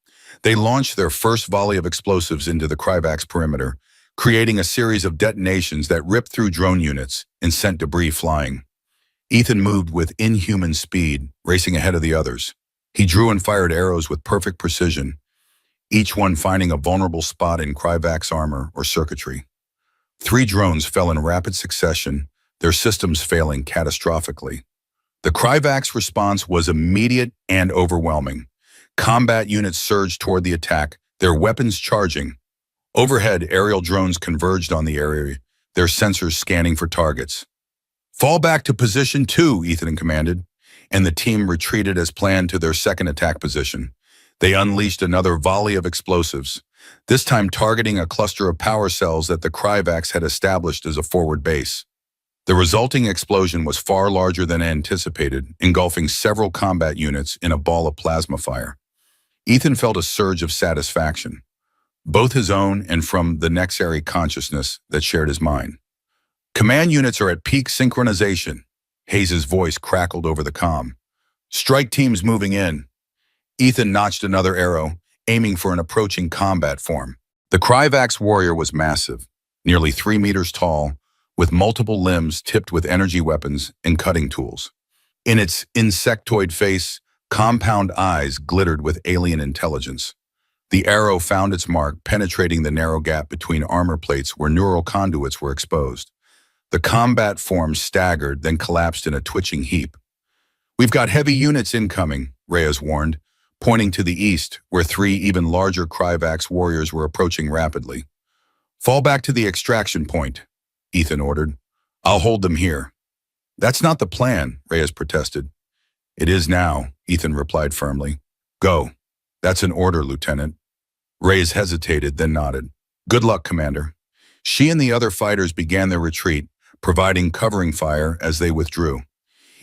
They launched their first volley of explosives into the Krivak's perimeter, creating a series of detonations that ripped through drone units and sent debris flying. Ethan moved with inhuman speed, racing ahead of the others. He drew and fired arrows with perfect precision, each one finding a vulnerable spot in Krivak's armor or circuitry. 3 drones fell in rapid succession, their systems failing catastrophically. The Krivak's response was immediate and overwhelming. Combat units surged toward the attack, their weapons charging. Overhead, aerial drones converged on the area, their sensors scanning for targets. Fall back to position 2, Ethan commanded, and the team retreated as planned to their second attack position. They unleashed another volley of explosives, this time targeting a cluster of power cells that the Krivaks had established as a forward base. The resulting explosion was far larger than anticipated, engulfing several combat units in a ball of plasma fire. Ethan felt a surge of satisfaction, both his own and from the Nexari consciousness that shared his mind. Command units are at peak synchronization, Hayes' voice crackled over the comm. Strike teams moving in. Ethan notched another arrow, aiming for an approaching combat form. The Krivak's warrior was massive, nearly 3 meters tall, with multiple limbs tipped with energy weapons and cutting tools. In its insectoid face, compound eyes glittered with alien intelligence. The arrow found its mark, penetrating the narrow gap between armor plates where neural conduits were exposed. The combat form staggered, then collapsed in a twitching heap. "We've got heavy units incoming," Reyes warned, pointing to the east, where 3 even larger Kryvax warriors were approaching rapidly. "Fall back to the extraction point," Ethan ordered. "I'll hold them here." "That's not the plan," Reyes protested. "It is now," Ethan replied firmly. "Go." "That's an order, Lieutenant." Reyes hesitated, then nodded. "Good luck, Commander." She and the other fighters began their retreat, providing covering fire as they withdrew.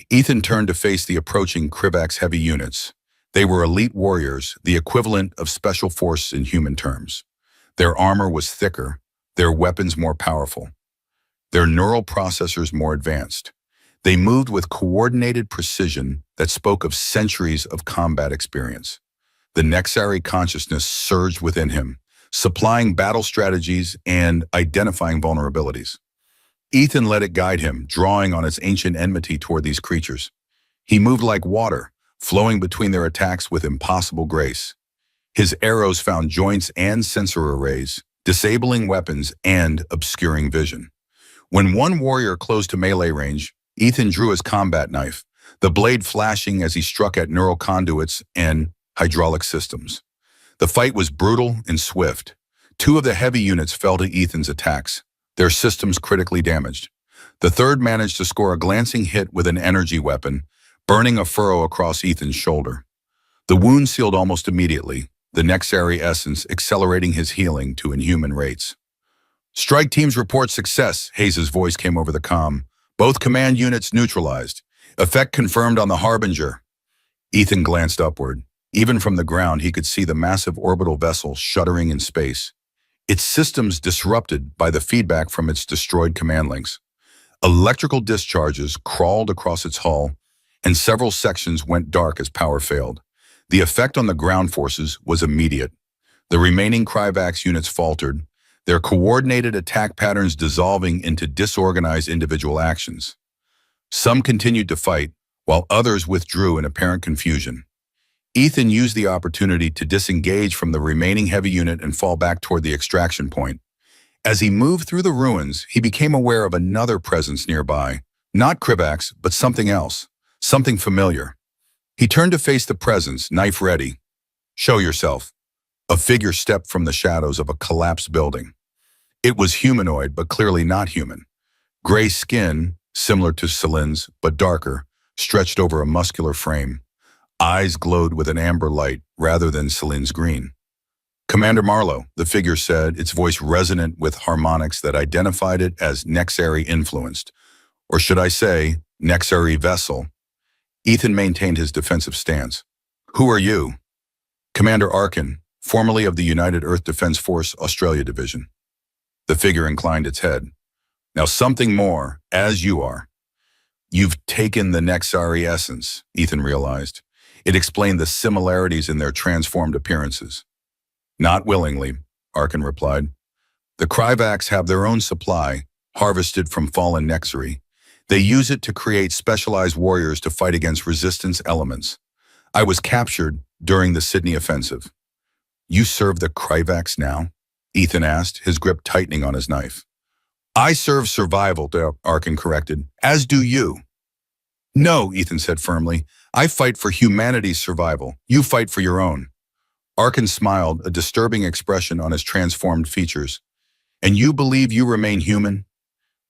Ethan turned to face the approaching Kryvax heavy units. They were elite warriors, the equivalent of special force in human terms. Their armor was thicker, their weapons more powerful, their neural processors more advanced. They moved with coordinated precision that spoke of centuries of combat experience. The Nexari consciousness surged within him, supplying battle strategies and identifying vulnerabilities. Ethan let it guide him, drawing on its ancient enmity toward these creatures. He moved like water, flowing between their attacks with impossible grace. His arrows found joints and sensor arrays, disabling weapons and obscuring vision. When one warrior closed to melee range, Ethan drew his combat knife, the blade flashing as he struck at neural conduits and hydraulic systems. The fight was brutal and swift. 2 of the heavy units fell to Ethan's attacks, their systems critically damaged. The third managed to score a glancing hit with an energy weapon, burning a furrow across Ethan's shoulder. The wound sealed almost immediately, the Nexari essence accelerating his healing to inhuman rates. "Strike teams report success," Hayes' voice came over the comm. "Both command units neutralized. Effect confirmed on the Harbinger." Ethan glanced upward. Even from the ground, he could see the massive orbital vessel shuddering in space, its systems disrupted by the feedback from its destroyed command links. Electrical discharges crawled across its hull, and several sections went dark as power failed. The effect on the ground forces was immediate. The remaining Kryvax units faltered, their coordinated attack patterns dissolving into disorganized individual actions. Some continued to fight, while others withdrew in apparent confusion. Ethan used the opportunity to disengage from the remaining heavy unit and fall back toward the extraction point. As he moved through the ruins, he became aware of another presence nearby. Not Kryvax, but something else, something familiar. He turned to face the presence, knife ready. "Show yourself." A figure stepped from the shadows of a collapsed building. It was humanoid, but clearly not human. Gray skin, similar to Celine's, but darker, stretched over a muscular frame. Eyes glowed with an amber light rather than Celine's green. "Commander Marlowe," the figure said, its voice resonant with harmonics that identified it as Nexari influenced. Or should I say, Nexari vessel. Ethan maintained his defensive stance. "Who are you?" "Commander Arkin, formerly of the United Earth Defense Force Australia Division." The figure inclined its head. "Now something more, as you are." "You've taken the Nexari essence," Ethan realized. It explained the similarities in their transformed appearances. "Not willingly," Arkin replied. "The Kryvax have their own supply, harvested from fallen Nexari. They use it to create specialized warriors to fight against resistance elements. I was captured during the Sydney offensive." "You serve the Kryvax now?" Ethan asked, his grip tightening on his knife. "I serve survival," Arkin corrected, "as do you." "No," Ethan said firmly. "I fight for humanity's survival. You fight for your own." Arkin smiled, a disturbing expression on his transformed features. "And you believe you remain human?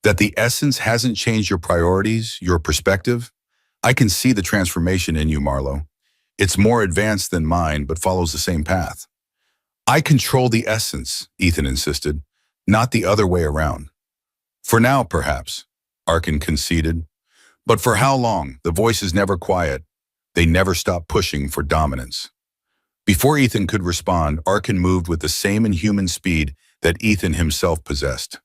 That the essence hasn't changed your priorities, your perspective? I can see the transformation in you, Marlowe. It's more advanced than mine, but follows the same path." "I control the essence," Ethan insisted, "not the other way around." "For now, perhaps," Arkin conceded. "But for how long? The voice is never quiet. They never stop pushing for dominance." Before Ethan could respond, Arkin moved with the same inhuman speed that Ethan himself possessed.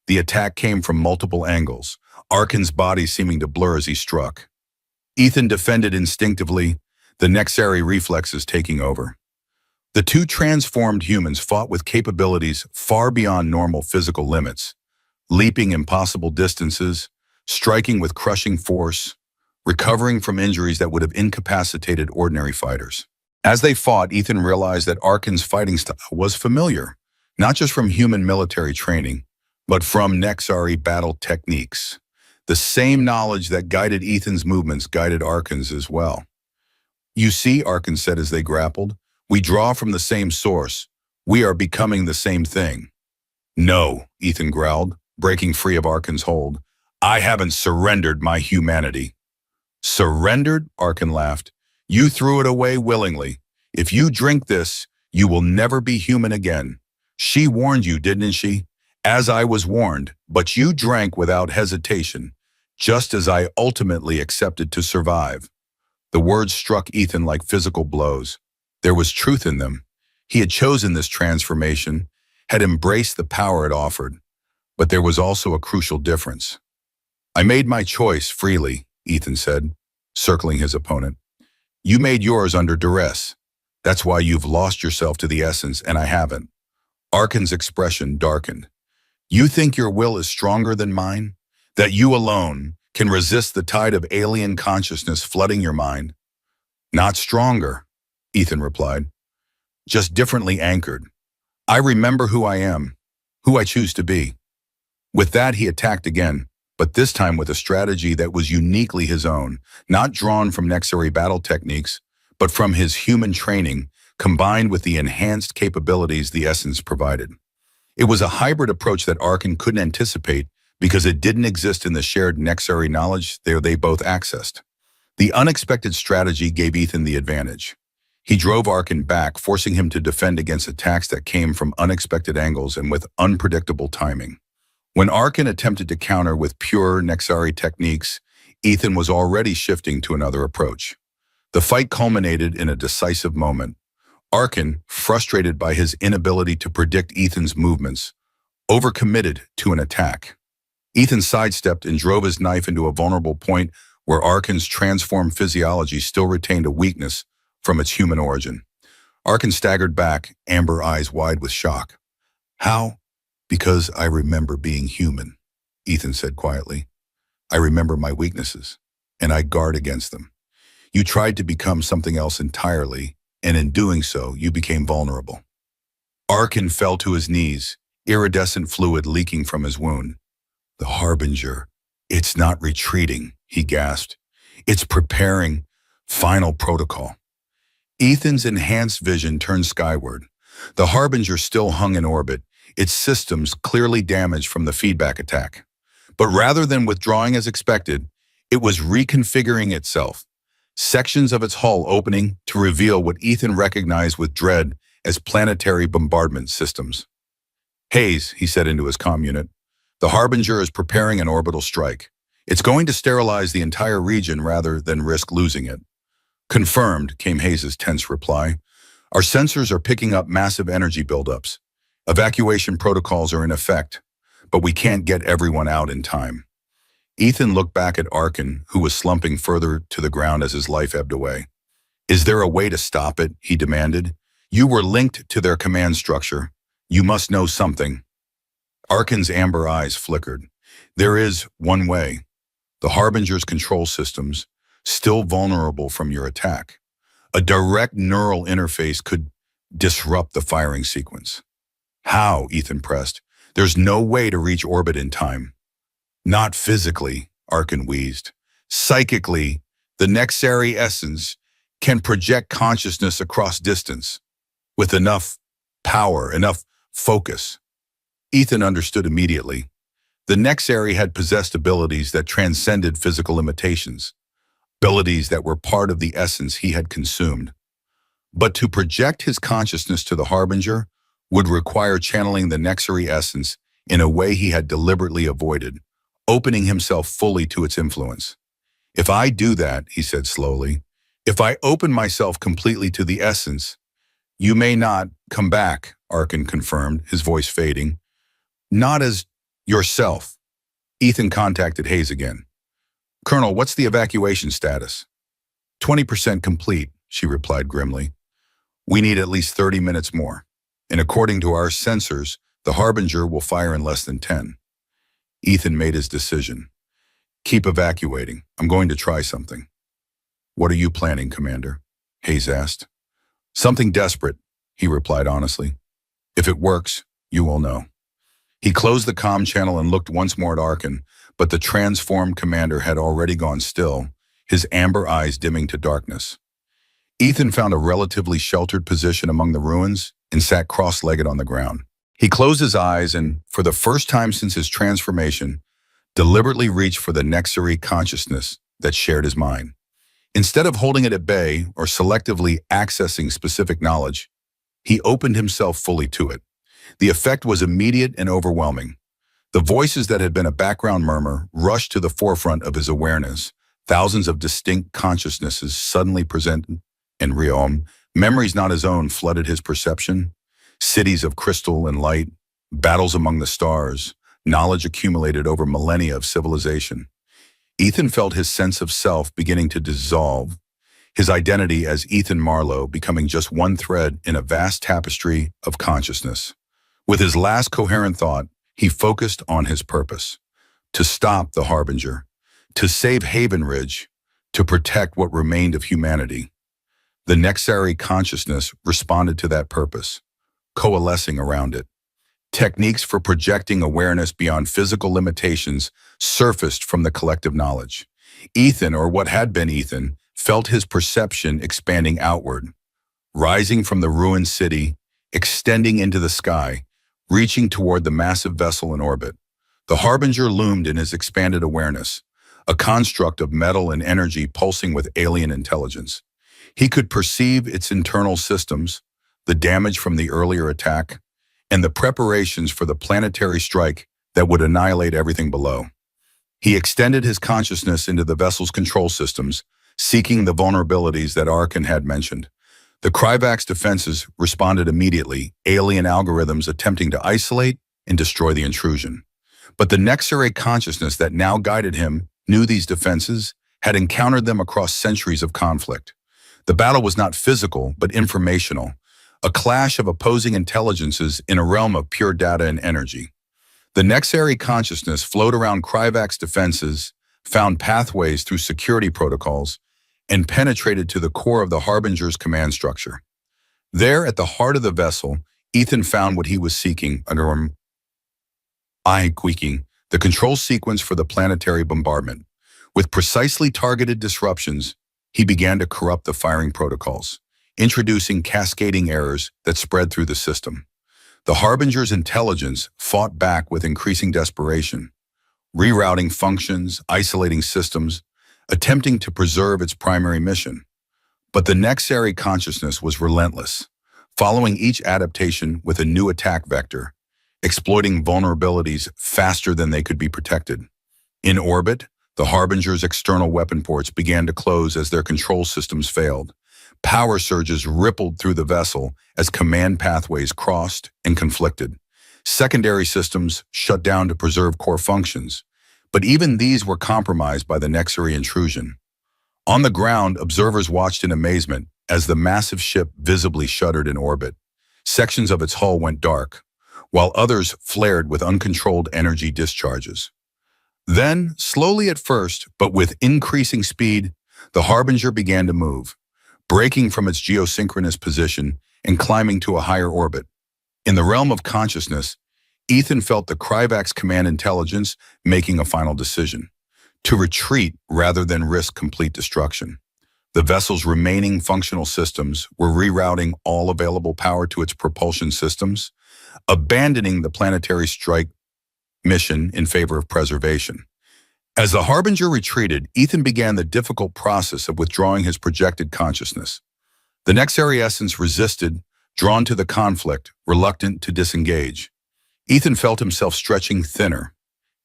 The attack came from multiple angles, Arkin's body seeming to blur as he struck. Ethan defended instinctively, the Nexari reflexes taking over. The two transformed humans fought with capabilities far beyond normal physical limits, leaping impossible distances, striking with crushing force, recovering from injuries that would have incapacitated ordinary fighters. As they fought, Ethan realized that Arkin's fighting style was familiar, not just from human military training, but from Nexari battle techniques. The same knowledge that guided Ethan's movements guided Arkin's as well. "You see," Arkin said as they grappled, "we draw from the same source. We are becoming the same thing." "No," Ethan growled, breaking free of Arkin's hold. "I haven't surrendered my humanity." "Surrendered?" Arkin laughed. "You threw it away willingly. If you drink this, you will never be human again. She warned you, didn't she? As I was warned, but you drank without hesitation, just as I ultimately accepted to survive." The words struck Ethan like physical blows. There was truth in them. He had chosen this transformation, had embraced the power it offered. But there was also a crucial difference. "I made my choice freely," Ethan said, circling his opponent. "You made yours under duress. That's why you've lost yourself to the essence, and I haven't." Arkin's expression darkened. "You think your will is stronger than mine? That you alone can resist the tide of alien consciousness flooding your mind?" "Not stronger," Ethan replied, "just differently anchored. I remember who I am, who I choose to be." With that, he attacked again, but this time with a strategy that was uniquely his own, not drawn from Nexari battle techniques, but from his human training, combined with the enhanced capabilities the essence provided. It was a hybrid approach that Arkin couldn't anticipate because it didn't exist in the shared Nexari knowledge they both accessed. The unexpected strategy gave Ethan the advantage. He drove Arkin back, forcing him to defend against attacks that came from unexpected angles and with unpredictable timing. When Arkin attempted to counter with pure Nexari techniques, Ethan was already shifting to another approach. The fight culminated in a decisive moment. Arkin, frustrated by his inability to predict Ethan's movements, overcommitted to an attack. Ethan sidestepped and drove his knife into a vulnerable point where Arkin's transformed physiology still retained a weakness from its human origin. Arkin staggered back, amber eyes wide with shock. "How?" "Because I remember being human," Ethan said quietly. "I remember my weaknesses, and I guard against them. You tried to become something else entirely, and in doing so, you became vulnerable." Arkin fell to his knees, iridescent fluid leaking from his wound. "The Harbinger, it's not retreating," he gasped. "It's preparing final protocol." Ethan's enhanced vision turned skyward. The Harbinger still hung in orbit, its systems clearly damaged from the feedback attack. But rather than withdrawing as expected, it was reconfiguring itself, sections of its hull opening to reveal what Ethan recognized with dread as planetary bombardment systems. "Hayes," he said into his comm unit, "the Harbinger is preparing an orbital strike. It's going to sterilize the entire region rather than risk losing it." "Confirmed," came Hayes' tense reply. "Our sensors are picking up massive energy buildups. Evacuation protocols are in effect, but we can't get everyone out in time." Ethan looked back at Arkin, who was slumping further to the ground as his life ebbed away. "Is there a way to stop it?" he demanded. "You were linked to their command structure. You must know something." Arkin's amber eyes flickered. "There is one way. The Harbinger's control systems, still vulnerable from your attack. A direct neural interface could disrupt the firing sequence." "How?" Ethan pressed. "There's no way to reach orbit in time." "Not physically," Arkin wheezed. "Psychically, the Nexari essence can project consciousness across distance. With enough power, enough focus." Ethan understood immediately. The Nexari had possessed abilities that transcended physical limitations, abilities that were part of the essence he had consumed. But to project his consciousness to the Harbinger would require channeling the Nexari essence in a way he had deliberately avoided, opening himself fully to its influence. "If I do that," he said slowly, "if I open myself completely to the essence, you may not come back," Arkin confirmed, his voice fading. "Not as yourself." Ethan contacted Hayes again. "Colonel, what's the evacuation status?" 20% complete, she replied grimly. We need at least 30 minutes more. And according to our sensors, the Harbinger will fire in less than 10. Ethan made his decision. Keep evacuating. I'm going to try something. What are you planning, Commander? Hayes asked. Something desperate, he replied honestly. If it works, you will know. He closed the comm channel and looked once more at Arkin, but the transformed commander had already gone still, his amber eyes dimming to darkness. Ethan found a relatively sheltered position among the ruins and sat cross-legged on the ground. He closed his eyes and, for the first time since his transformation, deliberately reached for the Nexari consciousness that shared his mind. Instead of holding it at bay or selectively accessing specific knowledge, he opened himself fully to it. The effect was immediate and overwhelming. The voices that had been a background murmur rushed to the forefront of his awareness. Thousands of distinct consciousnesses suddenly presented in realm. Memories not his own flooded his perception. Cities of crystal and light, battles among the stars, knowledge accumulated over millennia of civilization. Ethan felt his sense of self beginning to dissolve, his identity as Ethan Marlowe becoming just one thread in a vast tapestry of consciousness. With his last coherent thought, he focused on his purpose: to stop the Harbinger, to save Haven Ridge, to protect what remained of humanity. The Nexari consciousness responded to that purpose, coalescing around it. Techniques for projecting awareness beyond physical limitations surfaced from the collective knowledge. Ethan, or what had been Ethan, felt his perception expanding outward, rising from the ruined city, extending into the sky, reaching toward the massive vessel in orbit. The Harbinger loomed in his expanded awareness, a construct of metal and energy pulsing with alien intelligence. He could perceive its internal systems, the damage from the earlier attack, and the preparations for the planetary strike that would annihilate everything below. He extended his consciousness into the vessel's control systems, seeking the vulnerabilities that Arkin had mentioned. The Kryvax defenses responded immediately, alien algorithms attempting to isolate and destroy the intrusion. But the Nexari consciousness that now guided him knew these defenses, had encountered them across centuries of conflict. The battle was not physical, but informational, a clash of opposing intelligences in a realm of pure data and energy. The Nexari consciousness flowed around Kryvax defenses, found pathways through security protocols, and penetrated to the core of the Harbinger's command structure. There, at the heart of the vessel, Ethan found what he was seeking, under eye-quaking, the control sequence for the planetary bombardment. With precisely targeted disruptions, he began to corrupt the firing protocols, introducing cascading errors that spread through the system. The Harbinger's intelligence fought back with increasing desperation, rerouting functions, isolating systems, attempting to preserve its primary mission. But the Nexari consciousness was relentless, following each adaptation with a new attack vector, exploiting vulnerabilities faster than they could be protected. In orbit, the Harbinger's external weapon ports began to close as their control systems failed. Power surges rippled through the vessel as command pathways crossed and conflicted. Secondary systems shut down to preserve core functions, but even these were compromised by the Nexari intrusion. On the ground, observers watched in amazement as the massive ship visibly shuddered in orbit. Sections of its hull went dark, while others flared with uncontrolled energy discharges. Then, slowly at first, but with increasing speed, the Harbinger began to move, breaking from its geosynchronous position and climbing to a higher orbit. In the realm of consciousness, Ethan felt the Kryvax command intelligence making a final decision: to retreat rather than risk complete destruction. The vessel's remaining functional systems were rerouting all available power to its propulsion systems, abandoning the planetary strike mission in favor of preservation. As the Harbinger retreated, Ethan began the difficult process of withdrawing his projected consciousness. The Nexari essence resisted, drawn to the conflict, reluctant to disengage. Ethan felt himself stretching thinner,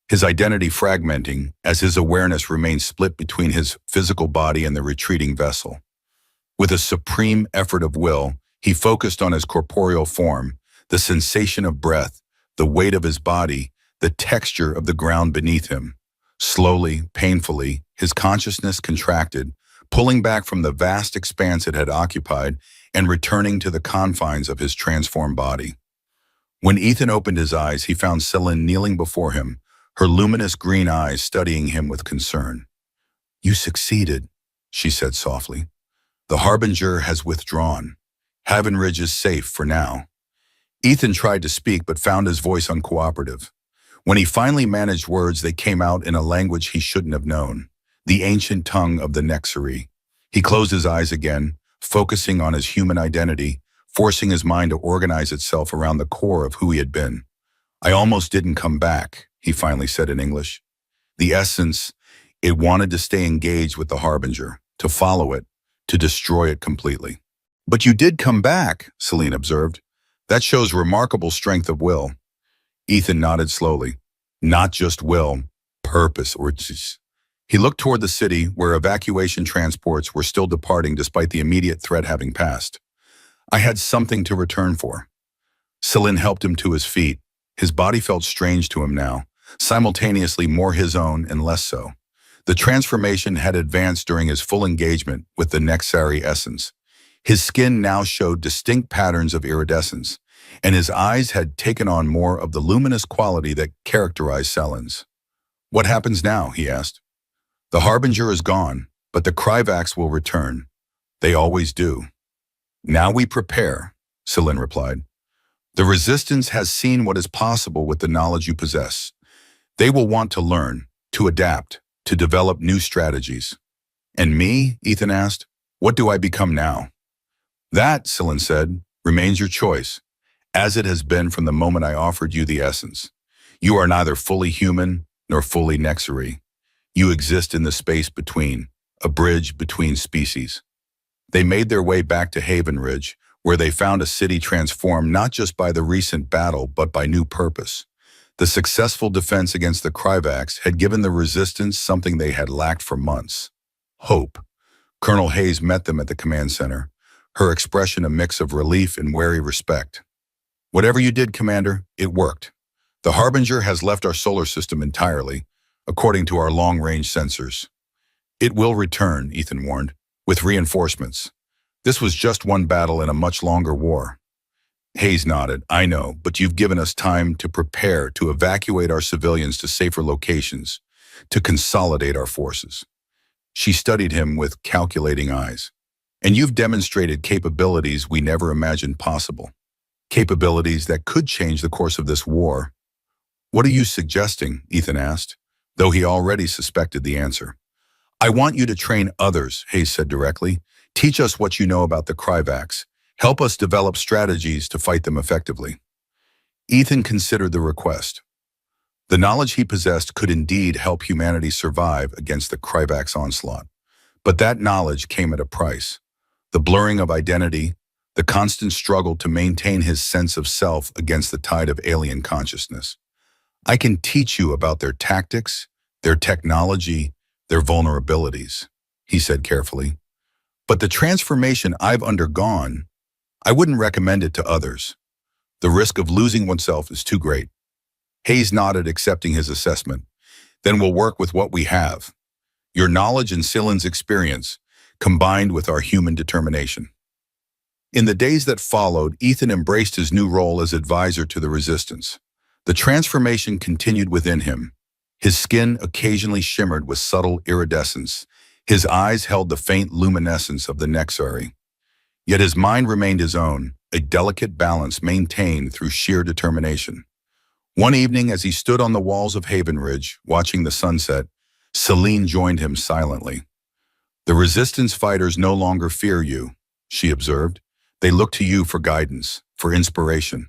his identity fragmenting as his awareness remained split between his physical body and the retreating vessel. With a supreme effort of will, he focused on his corporeal form, the sensation of breath, the weight of his body, the texture of the ground beneath him. Slowly, painfully, his consciousness contracted, pulling back from the vast expanse it had occupied and returning to the confines of his transformed body. When Ethan opened his eyes, he found Celine kneeling before him, her luminous green eyes studying him with concern. "You succeeded," she said softly. "The Harbinger has withdrawn. Haven Ridge is safe for now." Ethan tried to speak but found his voice uncooperative. When he finally managed words, they came out in a language he shouldn't have known, the ancient tongue of the Nexari. He closed his eyes again, focusing on his human identity, forcing his mind to organize itself around the core of who he had been. "I almost didn't come back," he finally said in English. The essence, it wanted to stay engaged with the Harbinger, to follow it, to destroy it completely. "But you did come back," Celine observed. "That shows remarkable strength of will." Ethan nodded slowly. "Not just will, purpose." He looked toward the city where evacuation transports were still departing despite the immediate threat having passed. "I had something to return for." Celine helped him to his feet. His body felt strange to him now, simultaneously more his own and less so. The transformation had advanced during his full engagement with the Nexari essence. His skin now showed distinct patterns of iridescence, and his eyes had taken on more of the luminous quality that characterized Celine's. "What happens now?" he asked. "The Harbinger is gone, but the Kryvax will return. They always do." "Now we prepare," Celine replied. "The Resistance has seen what is possible with the knowledge you possess. They will want to learn, to adapt, to develop new strategies." "And me?" Ethan asked. "What do I become now?" "That," Celine said, "remains your choice, as it has been from the moment I offered you the essence. You are neither fully human nor fully Nexari. You exist in the space between, a bridge between species." They made their way back to Haven Ridge, where they found a city transformed not just by the recent battle but by new purpose. The successful defense against the Kryvax had given the Resistance something they had lacked for months: hope. Colonel Hayes met them at the command center, her expression a mix of relief and wary respect. "Whatever you did, Commander, it worked. The Harbinger has left our solar system entirely, according to our long-range sensors." "It will return," Ethan warned, "with reinforcements. This was just one battle in a much longer war." Hayes nodded. "I know, but you've given us time to prepare, to evacuate our civilians to safer locations, to consolidate our forces." She studied him with calculating eyes. "And you've demonstrated capabilities we never imagined possible. Capabilities that could change the course of this war." "What are you suggesting?" Ethan asked, though he already suspected the answer. "I want you to train others," Hayes said directly. "Teach us what you know about the Kryvax. Help us develop strategies to fight them effectively." Ethan considered the request. The knowledge he possessed could indeed help humanity survive against the Kryvax onslaught. But that knowledge came at a price. The blurring of identity, the constant struggle to maintain his sense of self against the tide of alien consciousness. "I can teach you about their tactics, their technology, their vulnerabilities," he said carefully. "But the transformation I've undergone, I wouldn't recommend it to others. The risk of losing oneself is too great." Hayes nodded, accepting his assessment. "Then we'll work with what we have. Your knowledge and Celine's experience, combined with our human determination." In the days that followed, Ethan embraced his new role as advisor to the Resistance. The transformation continued within him. His skin occasionally shimmered with subtle iridescence. His eyes held the faint luminescence of the Nexari. Yet his mind remained his own, a delicate balance maintained through sheer determination. One evening, as he stood on the walls of Haven Ridge, watching the sunset, Celine joined him silently. "The Resistance fighters no longer fear you," she observed. "They look to you for guidance, for inspiration."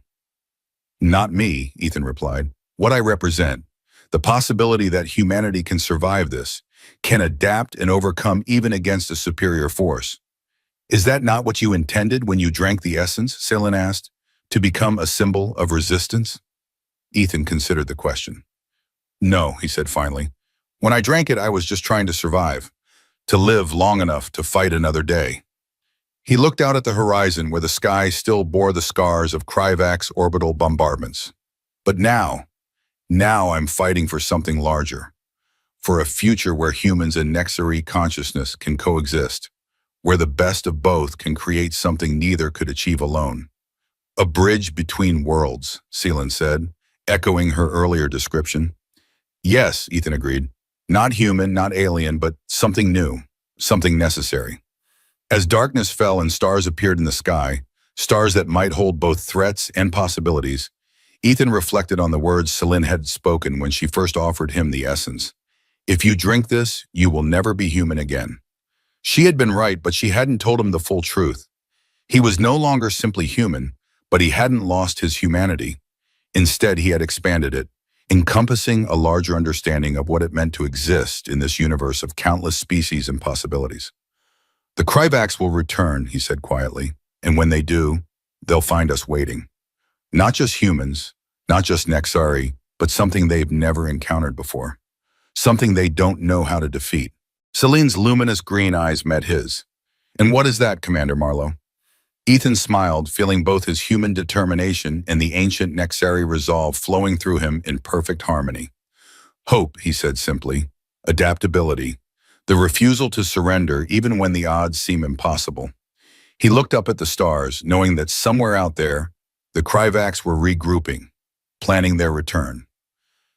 "Not me," Ethan replied. "What I represent, the possibility that humanity can survive this, can adapt and overcome even against a superior force." "Is that not what you intended when you drank the essence?" Celine asked. "To become a symbol of resistance?" Ethan considered the question. "No," he said finally. "When I drank it, I was just trying to survive, to live long enough to fight another day." He looked out at the horizon where the sky still bore the scars of Kryvax orbital bombardments. "But now I'm fighting for something larger, for a future where humans and Nexari consciousness can coexist, where the best of both can create something neither could achieve alone. A bridge between worlds, Seelan said, echoing her earlier description. Yes, Ethan agreed. Not human, not alien, but something new, something necessary. As darkness fell and stars appeared in the sky, stars that might hold both threats and possibilities, Ethan reflected on the words Selin had spoken when she first offered him the essence. If you drink this, you will never be human again. She had been right, but she hadn't told him the full truth. He was no longer simply human, but he hadn't lost his humanity. Instead, he had expanded it, encompassing a larger understanding of what it meant to exist in this universe of countless species and possibilities. The Kryvax will return, he said quietly, and when they do, they'll find us waiting. Not just humans, not just Nexari, but something they've never encountered before. Something they don't know how to defeat. Selin's luminous green eyes met his. And what is that, Commander Marlowe? Ethan smiled, feeling both his human determination and the ancient Nexari resolve flowing through him in perfect harmony. Hope, he said simply. Adaptability. The refusal to surrender even when the odds seem impossible. He looked up at the stars, knowing that somewhere out there, the Kryvax were regrouping, planning their return.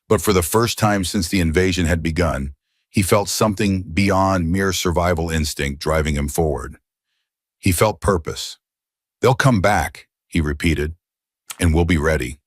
But for the first time since the invasion had begun, he felt something beyond mere survival instinct driving him forward. He felt purpose. They'll come back, he repeated, and we'll be ready.